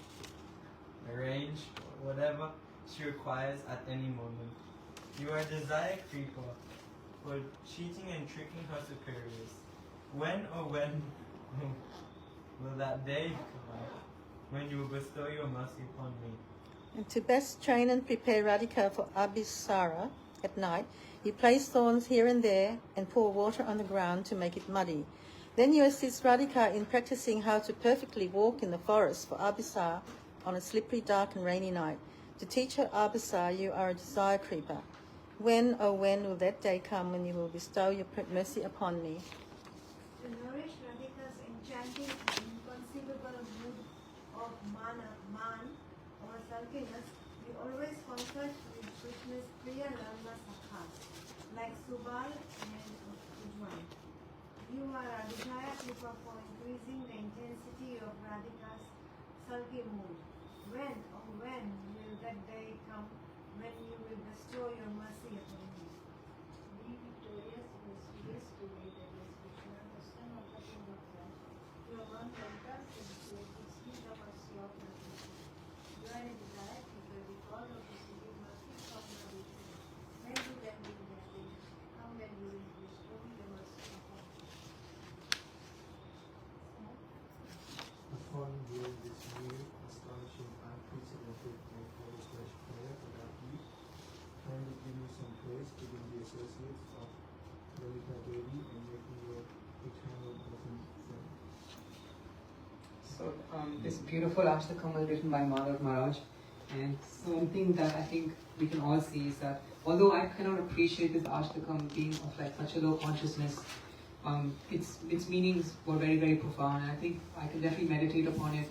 Speaker 14: arrange whatever she requires at any moment. You are a desire creeper for cheating and tricking her superiors. When, oh when, will that day come when you will bestow your mercy upon me?
Speaker 4: And to best train and prepare Radhika for Abhisara at night, you place thorns here and there and pour water on the ground to make it muddy. Then you assist Radhika in practicing how to perfectly walk in the forest for Abhisar on a slippery, dark and rainy night. To teach her Abhisar, you are a desire creeper. When, oh when, will that day come when you will bestow your mercy upon me?
Speaker 12: To nourish Radhika's enchanting and inconceivable mood of man or sulkiness, we always consult with Krishna's Priya Lalma Sakhas, like Subal and Ujwan. You are a desire creeper for increasing the intensity of Radhika's sulky mood. When, oh when, will that day come when you will bestow your mercy upon me? Be victorious in this fierce debate against Krishna, the son of the king of God. Your one enters into it, seek the mercy of the Krishna. You are a desire creeper because of receiving mercy from the Krishna. When will that be that day come when you will bestow your mercy
Speaker 15: during this new astonishing unprecedented and full-fledged prayer about you. Kindly give me some praise to be the associates of Lalita Devi and making your eternal bosom friend.
Speaker 10: So this beautiful Ashtakam was written by Madhav Maharaj, and something that I think we can all see is that although I cannot appreciate this Ashtakam being of like such a low consciousness, its meanings were very, very profound, and I think I can definitely meditate upon it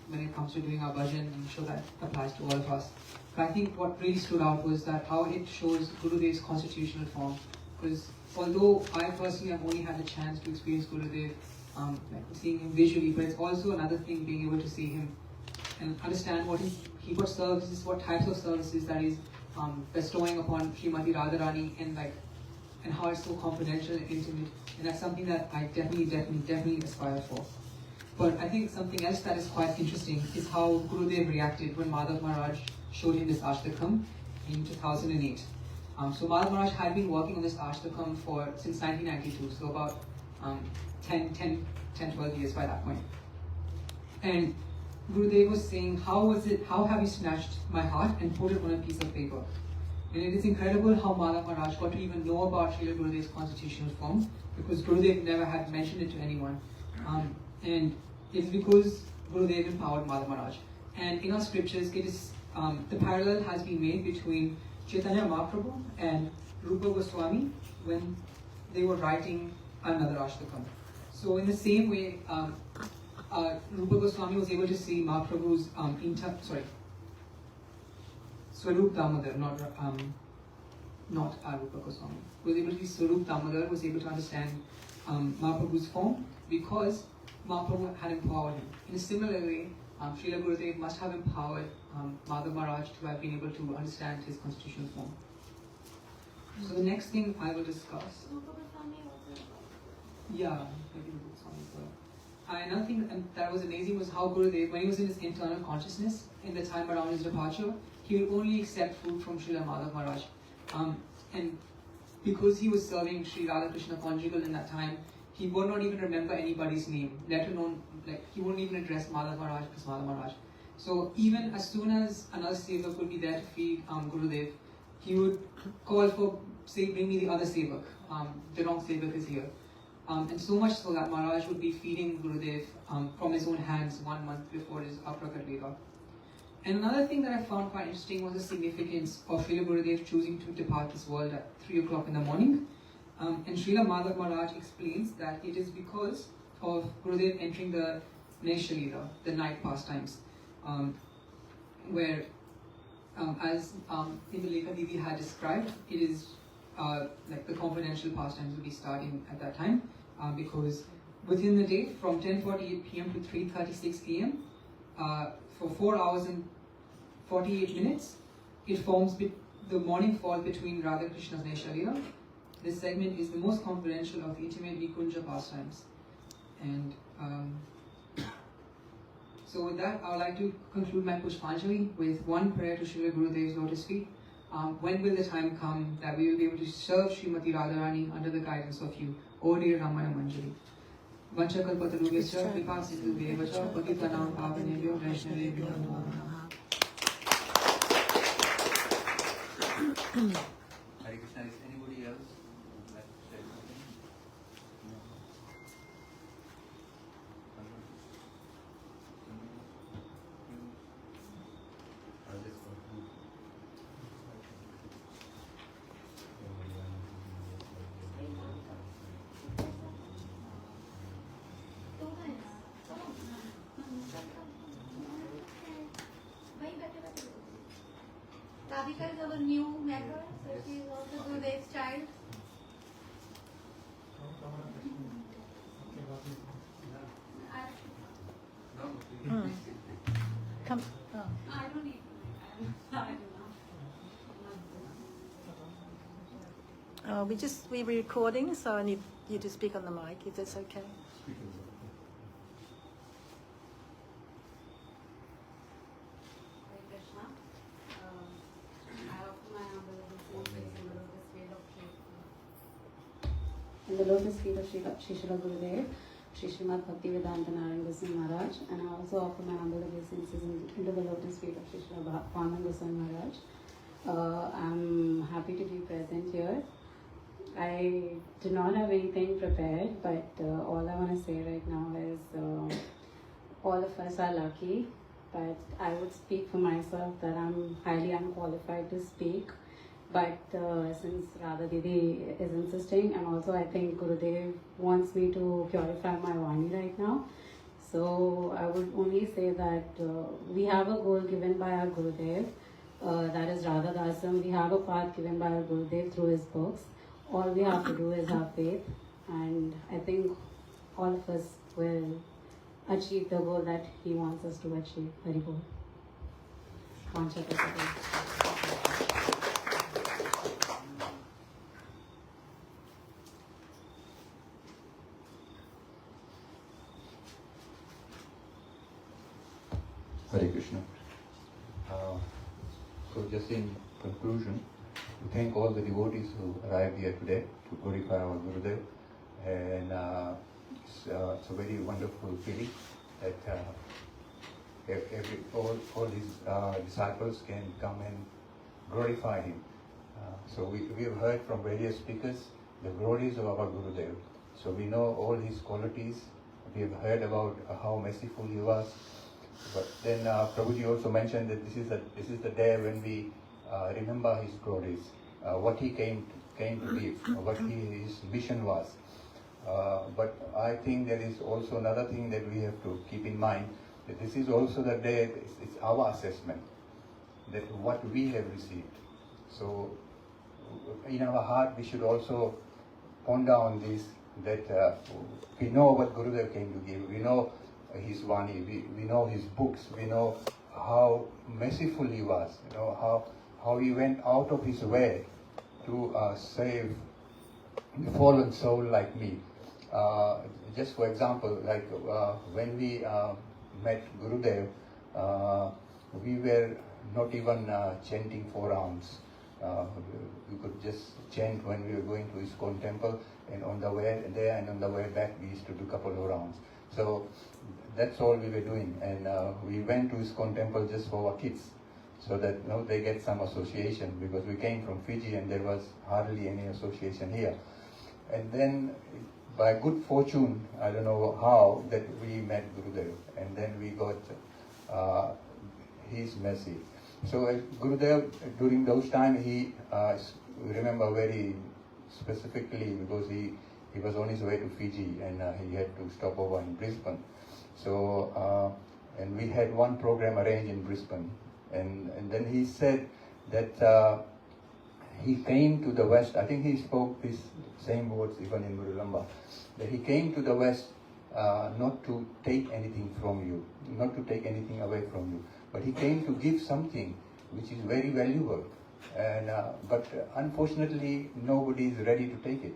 Speaker 10: when it comes to doing our bhajan, and I'm sure that applies to all of us. But I think what really stood out was that how it shows Gurudev's constitutional form, because although I personally have only had a chance to experience Gurudev, like seeing him visually, but it's also another thing being able to see him and understand what what services, what types of services that he's bestowing upon Srimati Radharani, and how it's so confidential and intimate, and that's something that I definitely aspire for. But I think something else that is quite interesting is how Gurudev reacted when Madhav Maharaj showed him this Ashtakam in 2008. So Madhav Maharaj had been working on this Ashtakam since 1992, so about 12 years by that point. And Gurudev was saying, how have you snatched my heart and put it on a piece of paper? And it is incredible how Madhav Maharaj got to even know about Srila Gurudev's constitutional form, because Gurudev never had mentioned it to anyone. And it's because Gurudev empowered Madhav Maharaj. And in our scriptures, it is the parallel has been made between Chaitanya Mahaprabhu and Rupa Goswami when they were writing another Ashtakam. So in the same way, Rupa Goswami was able to see Mahaprabhu's Swarup Damodar, not Rupa Goswami. Was able to see Swarup Damodar, was able to understand Mahaprabhu's form because Mahaprabhu had empowered him. In a similar way, Srila Gurudev must have empowered Madhav Maharaj to have been able to understand his constitutional form. So the next thing I will discuss. Yeah, maybe Rupa Goswami as well. Another thing that was amazing was how Gurudev, when he was in his internal consciousness, in the time around his departure, he would only accept food from Srila Madhav Maharaj. And because he was serving Sri Radha Krishna conjugal in that time, he would not even remember anybody's name, let alone, he wouldn't even address Madhav Maharaj as Madhav Maharaj. So even as soon as another sevak would be there to feed Gurudev, he would call for, say, bring me the other sevak, the wrong sevak is here. And so much so that Maharaj would be feeding Gurudev from his own hands 1 month before his Aprakat Veda. And another thing that I found quite interesting was the significance of Srila Gurudev choosing to depart this world at 3 o'clock in the morning. And Srila Madhav Maharaj explains that it is because of Gurudev entering the Neshalila, the night pastimes, where, as Indalekha Devi had described, it is the confidential pastimes will be starting at that time, because within the day, from 10:48 p.m. to 3:36 a.m., for 4 hours and 48 minutes, it forms the morning fall between Radha Krishna's Neshalila. This segment is the most confidential of the intimate Nikunja pastimes. And so with that, I would like to conclude my Pushpanjali with one prayer to Srila Gurudev's lotus feet. When will the time come that we will be able to serve Srimati Radharani under the guidance of you, O dear Ramana Manjari? Vanchakalpatarubhyascha kripasindhubhyevacha patitanam pavanebhyo vaishnavebhyo namo namaha.
Speaker 2: Hare Krishna, is anybody else who would like to say something? No. I'll just conclude.
Speaker 11: Radhika is our new member, so she is also Gurudev's child.
Speaker 4: Come.
Speaker 11: I don't need
Speaker 4: We're recording, so I need you to speak on the mic, if that's okay.
Speaker 13: Hare Krishna. I offer my humble obeisances in the lotus feet of
Speaker 4: In the lotus feet of Srila Gurudev,
Speaker 16: Srimad Bhaktivedenta Narayan Goswami Maharaj, and I also offer my humble obeisances into the lotus feet of Srila Gurudeva Maharaj. I'm happy to be present here. I do not have anything prepared, but all I want to say right now is all of us are lucky, but I would speak for myself that I'm highly unqualified to speak. But since Radha Didi is insisting, and also I think Gurudev wants me to purify my Vani right now. So I would only say that we have a goal given by our Gurudev, that is Radha Dasam. We have a path given by our Gurudev through his books. All we have to do is have faith, and I think all of us will achieve the goal that he wants us to achieve. Very good.
Speaker 17: Hare Krishna. So just in conclusion, we thank all the devotees who arrived here today to glorify our Gurudev, and it's a very wonderful feeling that all his disciples can come and glorify him. So we have heard from various speakers the glories of our Gurudev. So we know all his qualities. We have heard about how merciful he was. But then Prabhuji also mentioned that this is the day when we remember his glories, what he came to give, what his mission was. But I think there is also another thing that we have to keep in mind, that this is also the day, it's our assessment, that what we have received. So in our heart we should also ponder on this, that we know what Gurudev came to give, we know his Vani, we know his books, we know how merciful he was, you know, how he went out of his way to save the fallen soul like me. Just for example, like when we met Gurudev, we were not even chanting 4 rounds. We could just chant when we were going to ISKCON temple, and on the way there and on the way back we used to do a couple of rounds. So that's all we were doing, and we went to ISKCON temple just for our kids, so that they get some association, because we came from Fiji and there was hardly any association here. And then by good fortune, I don't know how, that we met Gurudev, and then we got his mercy. So Gurudev, during those times, he remember very specifically, because he was on his way to Fiji, and he had to stop over in Brisbane. So and we had one program arranged in Brisbane, and then he said that he came to the West. I think he spoke these same words even in Murulamba, that he came to the West not to take anything from you, not to take anything away from you, but he came to give something which is very valuable. And but unfortunately, nobody is ready to take it.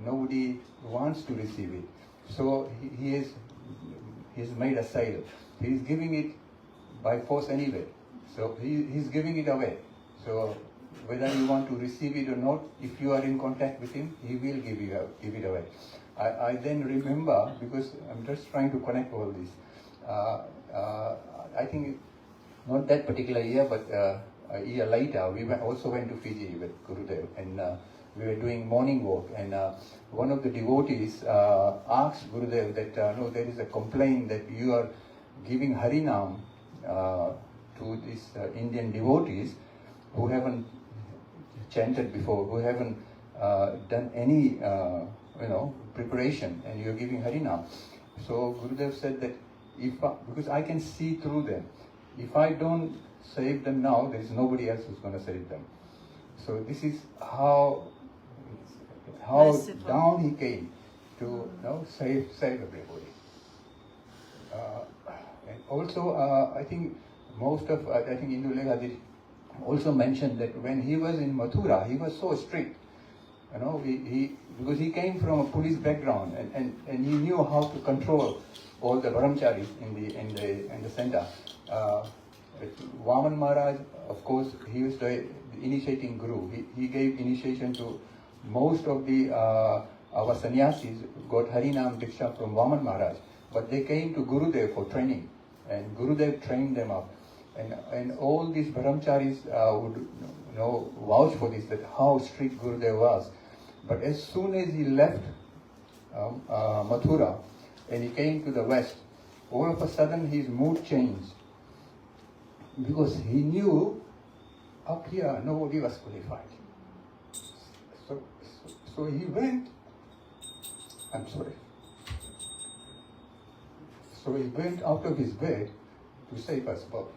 Speaker 17: Nobody wants to receive it. So he has made a sale. He is giving it by force anyway. So he's giving it away. So whether you want to receive it or not, if you are in contact with him, he will give it away. I then remember, because I'm just trying to connect all this. I think not that particular year, but a year later, we also went to Fiji with Gurudev, and we were doing morning walk, and one of the devotees asked Gurudev that no, there is a complaint that you are giving Harinam to these Indian devotees who haven't chanted before, who haven't done any preparation, and you are giving Harinam. So Gurudev said that because I can see through them, if I don't save them now, there is nobody else who's going to save them. So this is how down he came to save everybody. And also, I think Indu Lekha also mentioned that when he was in Mathura, he was so strict. Because he came from a police background, and he knew how to control all the brahmacharis in the center. Vaman Maharaj, of course, he was the initiating guru. He gave initiation to most of the our sannyasis got Harinam Diksha from Vaman Maharaj, but they came to Gurudev for training, and Gurudev trained them up. And all these brahmacharis would vouch for this, that how strict Gurudev was. But as soon as he left Mathura and he came to the west, all of a sudden his mood changed. Because he knew up here nobody was qualified. So he went, I'm sorry. So he went out of his bed to save us both.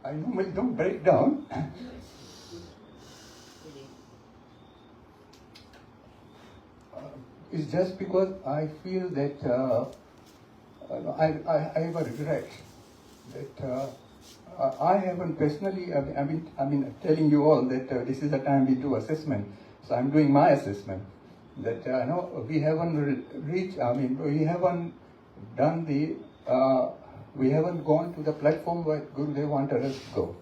Speaker 17: I normally don't break down. It's just because I feel that I have a regret that I haven't personally, I mean telling you all that this is the time we do assessment. So I'm doing my assessment. That no, we haven't reached, we haven't done the, we haven't gone to the platform where Gurudev wanted us to go.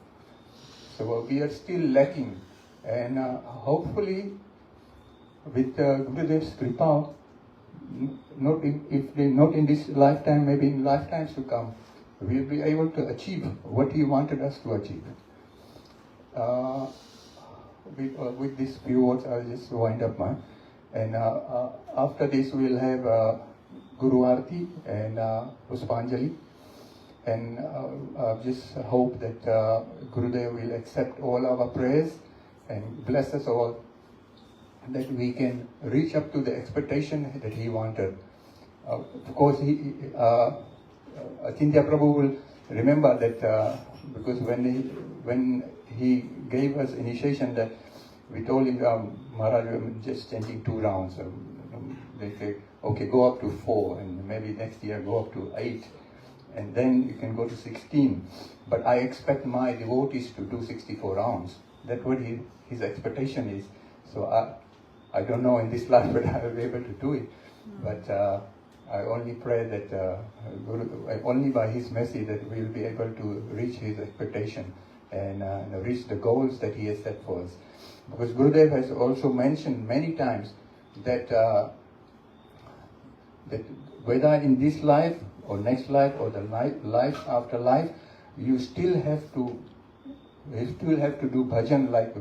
Speaker 17: So we are still lacking. And hopefully with Gurudev's kripa, not in this lifetime, maybe in lifetimes to come, we'll be able to achieve what he wanted us to achieve. With these few words, I'll just wind up mine. And after this, we'll have Guru Arti and Puspanjali. And just hope that Gurudev will accept all our prayers and bless us all, that we can reach up to the expectation that he wanted. Of course, Achintya Prabhu will remember that because when he gave us initiation, that we told him, Maharaj, we're just changing 2 rounds. They say, okay, go up to 4, and maybe next year go up to 8, and then you can go to 16. But I expect my devotees to do 64 rounds. That's what his expectation is. So I don't know in this life whether I will be able to do it. But I only pray that only by his mercy that we will be able to reach his expectation and reach the goals that he has set for us. Because Gurudev has also mentioned many times that that whether in this life or next life or the life after life, you still have to do bhajan like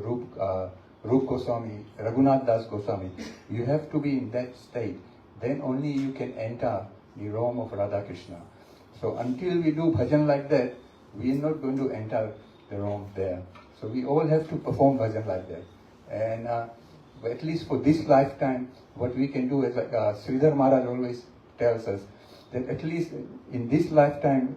Speaker 17: Rup Goswami, Raghunath Das Goswami. You have to be in that state. Then only you can enter the realm of Radha Krishna. So until we do bhajan like that, we are not going to enter the realm there. So we all have to perform bhajan like that. And at least for this lifetime, what we can do is like Sridhar Maharaj always tells us, that at least in this lifetime,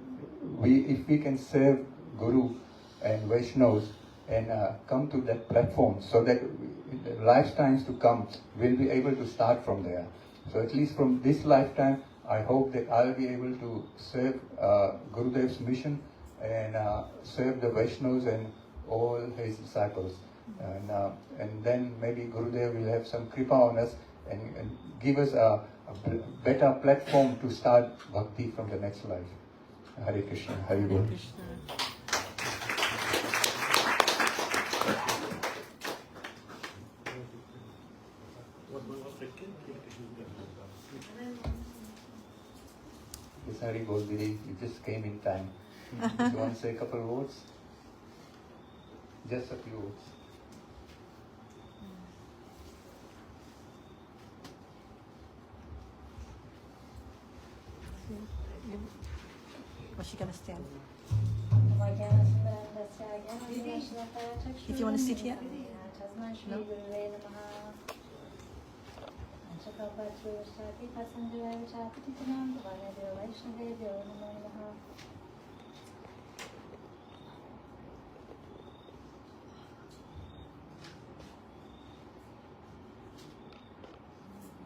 Speaker 17: if we can serve Guru and Vaishnavas and come to that platform, so that in the lifetimes to come, we'll be able to start from there. So at least from this lifetime, I hope that I'll be able to serve Gurudev's mission and serve the Vaishnavas and all his disciples. And then maybe Gurudev will have some kripa on us and give us a better platform to start bhakti from the next life. Hare Krishna, Hare Bol. Yes, Hare Bol, you just came in time. You want to say a couple of words? Just a few words.
Speaker 4: Was she going to stand? If you want to sit here? No?
Speaker 11: I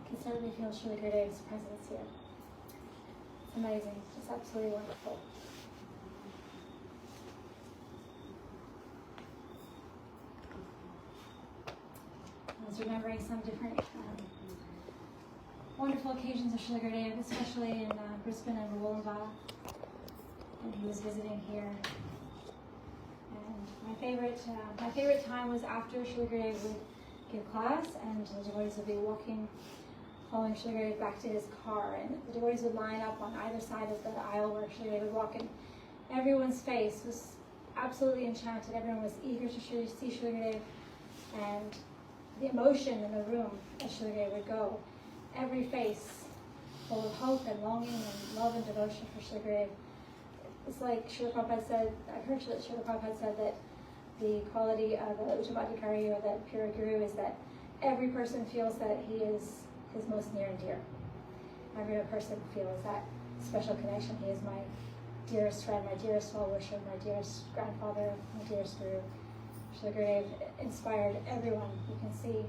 Speaker 11: can certainly feel Srila Gurudev's presence here. It's amazing, it's absolutely wonderful. I was remembering some different wonderful occasions of Srila Gurudev, especially in Brisbane and Wollongong, when he was visiting here. And my favorite time was after Srila Gurudev would
Speaker 18: give class, and the devotees would be walking, following Srila Gurudeva back to his car, and the devotees would line up on either side of the aisle where Srila Gurudeva would walk, and everyone's face was absolutely enchanted. Everyone was eager to see Srila Gurudeva, and the emotion in the room as Srila Gurudeva would go, every face full of hope and longing and love and devotion for Srila Gurudeva. It's like Srila Prabhupada said, I heard that Srila Prabhupada said that the quality of the Uttamadikarri, or the pure guru, is that every person feels that he is his most near and dear. Every person feels that special connection. He is my dearest friend, my dearest well-wisher, my dearest grandfather, my dearest guru. Srila Gurudeva inspired everyone. You can see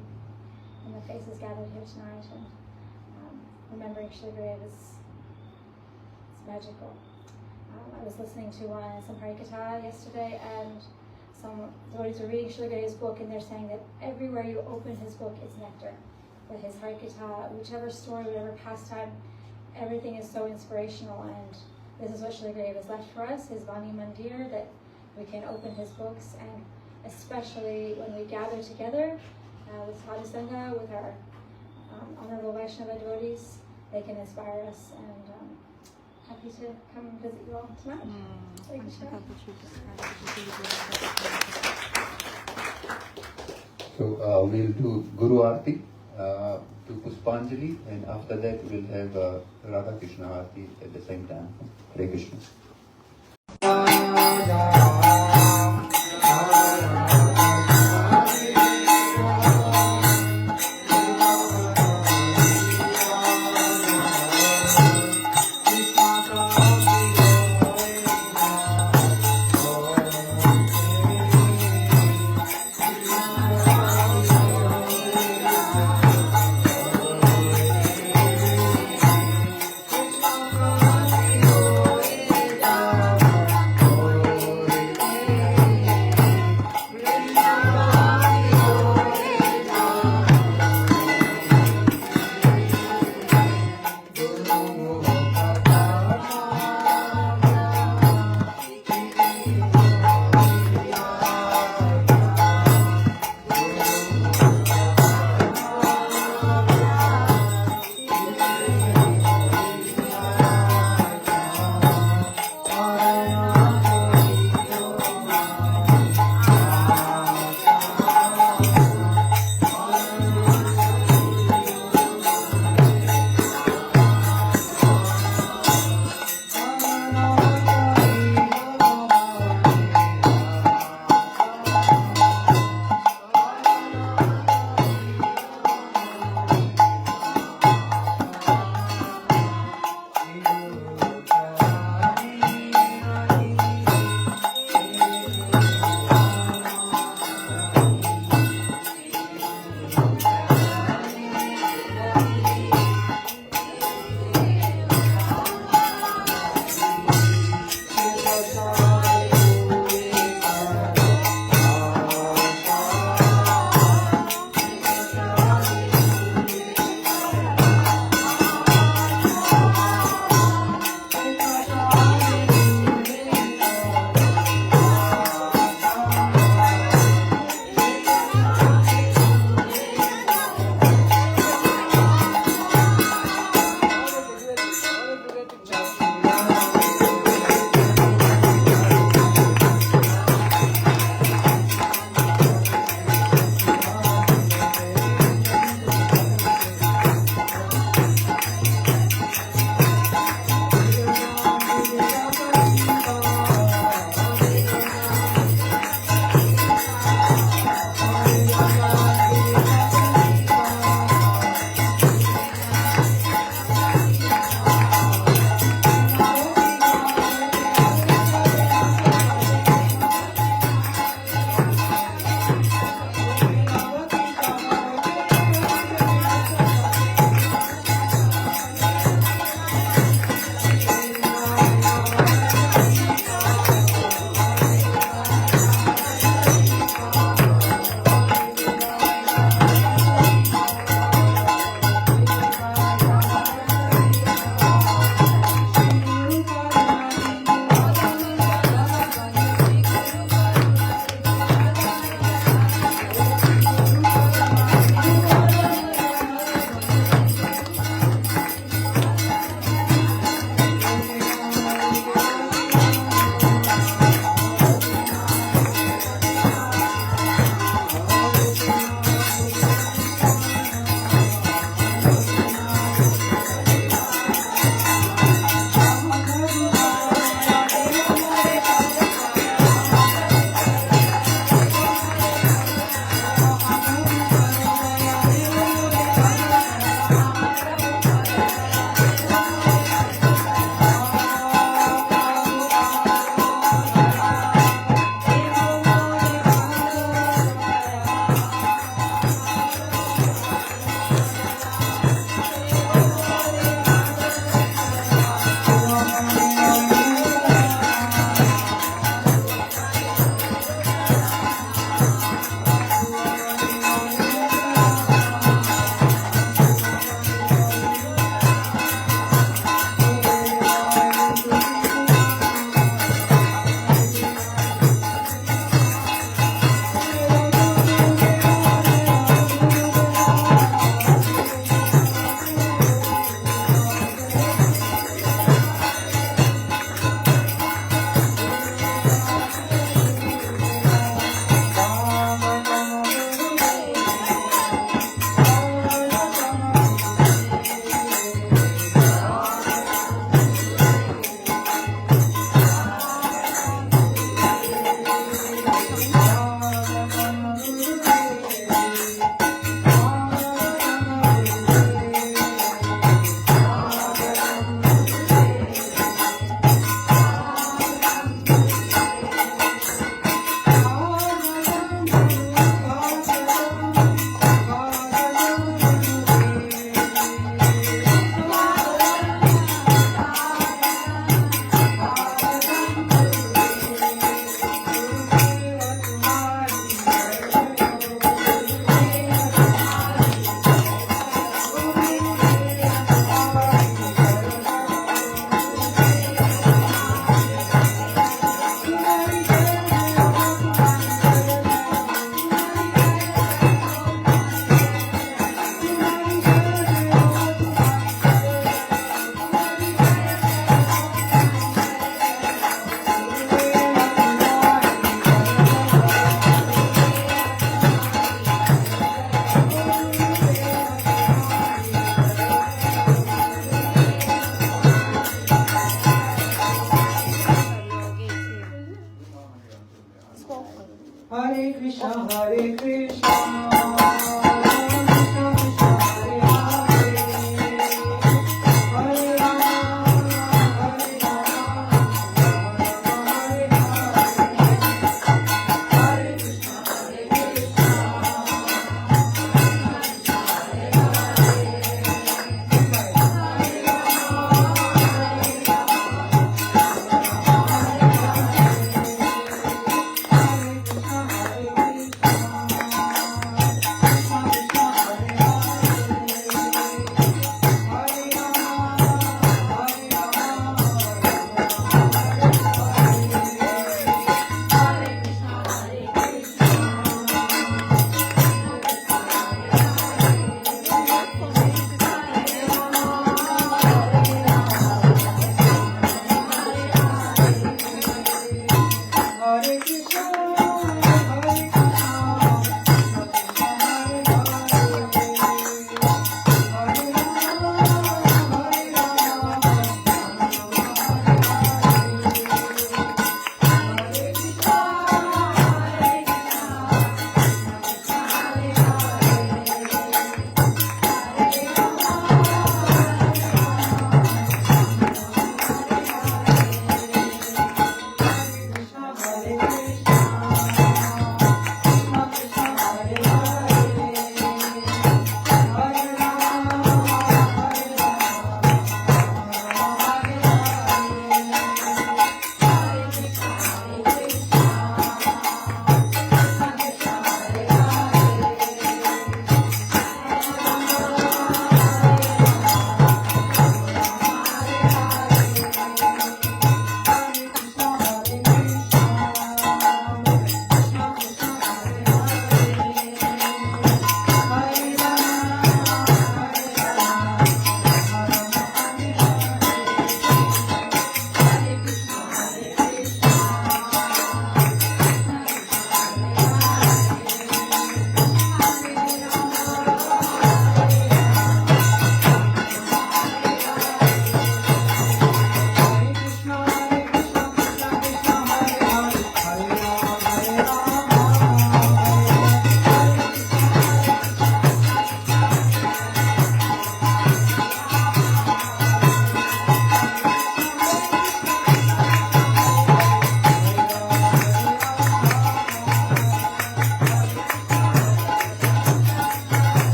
Speaker 18: in the faces gathered here tonight, and remembering Srila Gurudeva is magical. I was listening to some Harikatha yesterday, and some devotees were reading Srila Gurudeva's book, and they're saying that everywhere you open his book, it's nectar. That his Harikatha, whichever story, whatever pastime, everything is so inspirational, and this is what Srila Gurudeva has left for us, his Vani Mandir, that we can open his books, and especially when we gather together with Sadhu Sangha, with our honorable Vaishnava devotees, they can inspire us, and happy to come and visit you all tonight. Hare Krishna.
Speaker 17: So we'll do Guru Aarti to Puspanjali, and after that we'll have Radha Krishna Aarti at the same time. Hare Krishna.
Speaker 15: Krishna, Hare Krishna.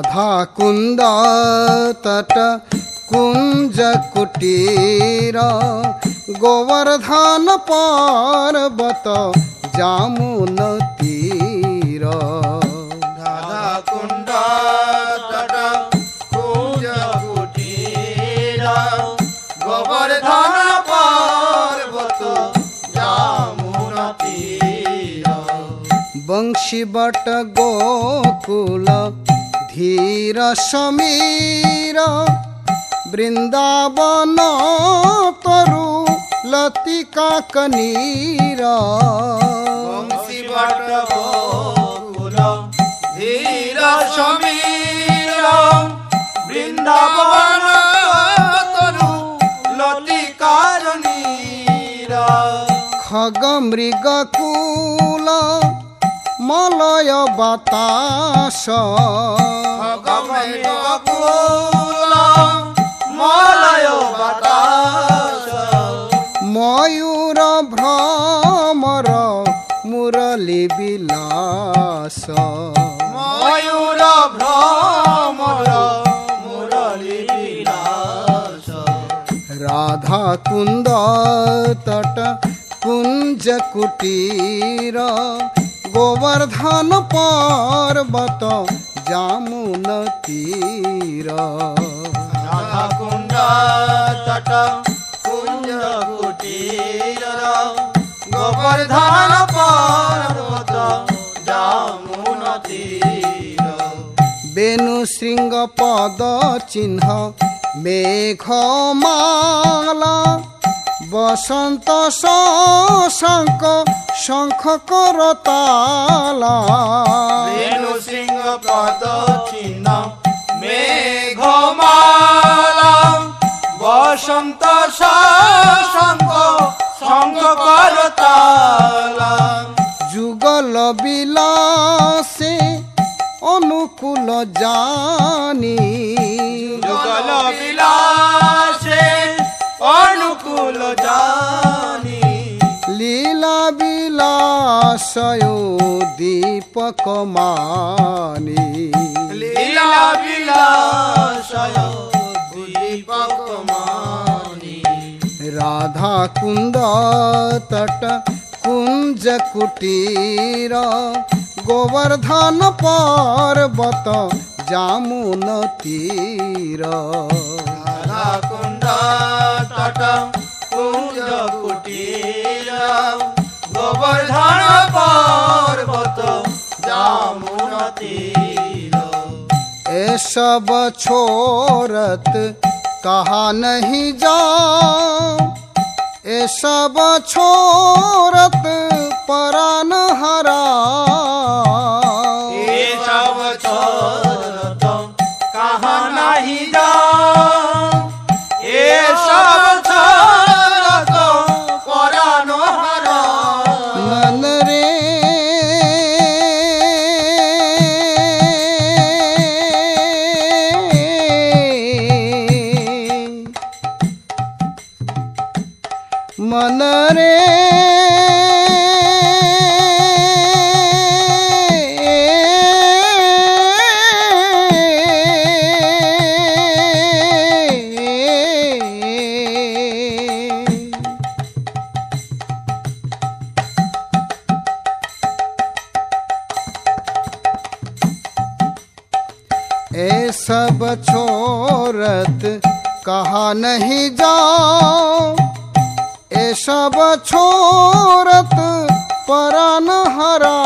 Speaker 1: Radha कुंद तट कुंज कुटीर गोवर्धन पर्वत जामुन तीर
Speaker 19: राधा कुंड तट कुंज कुटीर गोवर्धन पर्वत जामुन तीर
Speaker 1: बंशी but Gokul धीर समीर वृंदावन तरु लतिका कनीर
Speaker 19: बंशी बट गोकुल धीर समीर वृंदावन तरु लतिका कनीर
Speaker 1: खग मृग कुल मलय बतास
Speaker 19: खग मृग कुल मलय बतास
Speaker 1: मयूर भ्रमर मुरली विलास
Speaker 19: मयूर भ्रमर मुरली विलास
Speaker 1: राधा कुंद तट कुंज कुटीर गोवर्धन पर्वत जामुन तीर
Speaker 19: राधा कुंड तट कुंज कुटीर गोवर्धन पर्वत जामुन तीर
Speaker 1: वेणु श्रृंग पद चिन्ह मेघमाला बसंत शंख शंख करताला
Speaker 19: वेणु सिंह पद चिन्ह मेघमाला बसंत शंख शंख करताला
Speaker 1: जुगल विलासे अनुकूल जानी
Speaker 19: जुगल विलासे अनुकूल जानी
Speaker 1: लीला विलासयो दीपक मानी
Speaker 19: लीला विलासयो दीपक मानी
Speaker 1: राधा कुंद तट कुंज कुटीर गोवर्धन पर्वत जामुन तीर
Speaker 19: राधा कुंड तट कुंज कुटीर गोवर्धन पर्वत जामुन तीर
Speaker 1: ए सब छोरत कहा नहीं जाओ ए सब छोरत परान हरा
Speaker 19: ए सब छोरत कहा नहीं जाओ ए सब छोरत परान हरा
Speaker 1: मन रे मन रे ए सब छोरत कहा नहीं जाओ ए सब छोरत परान हरा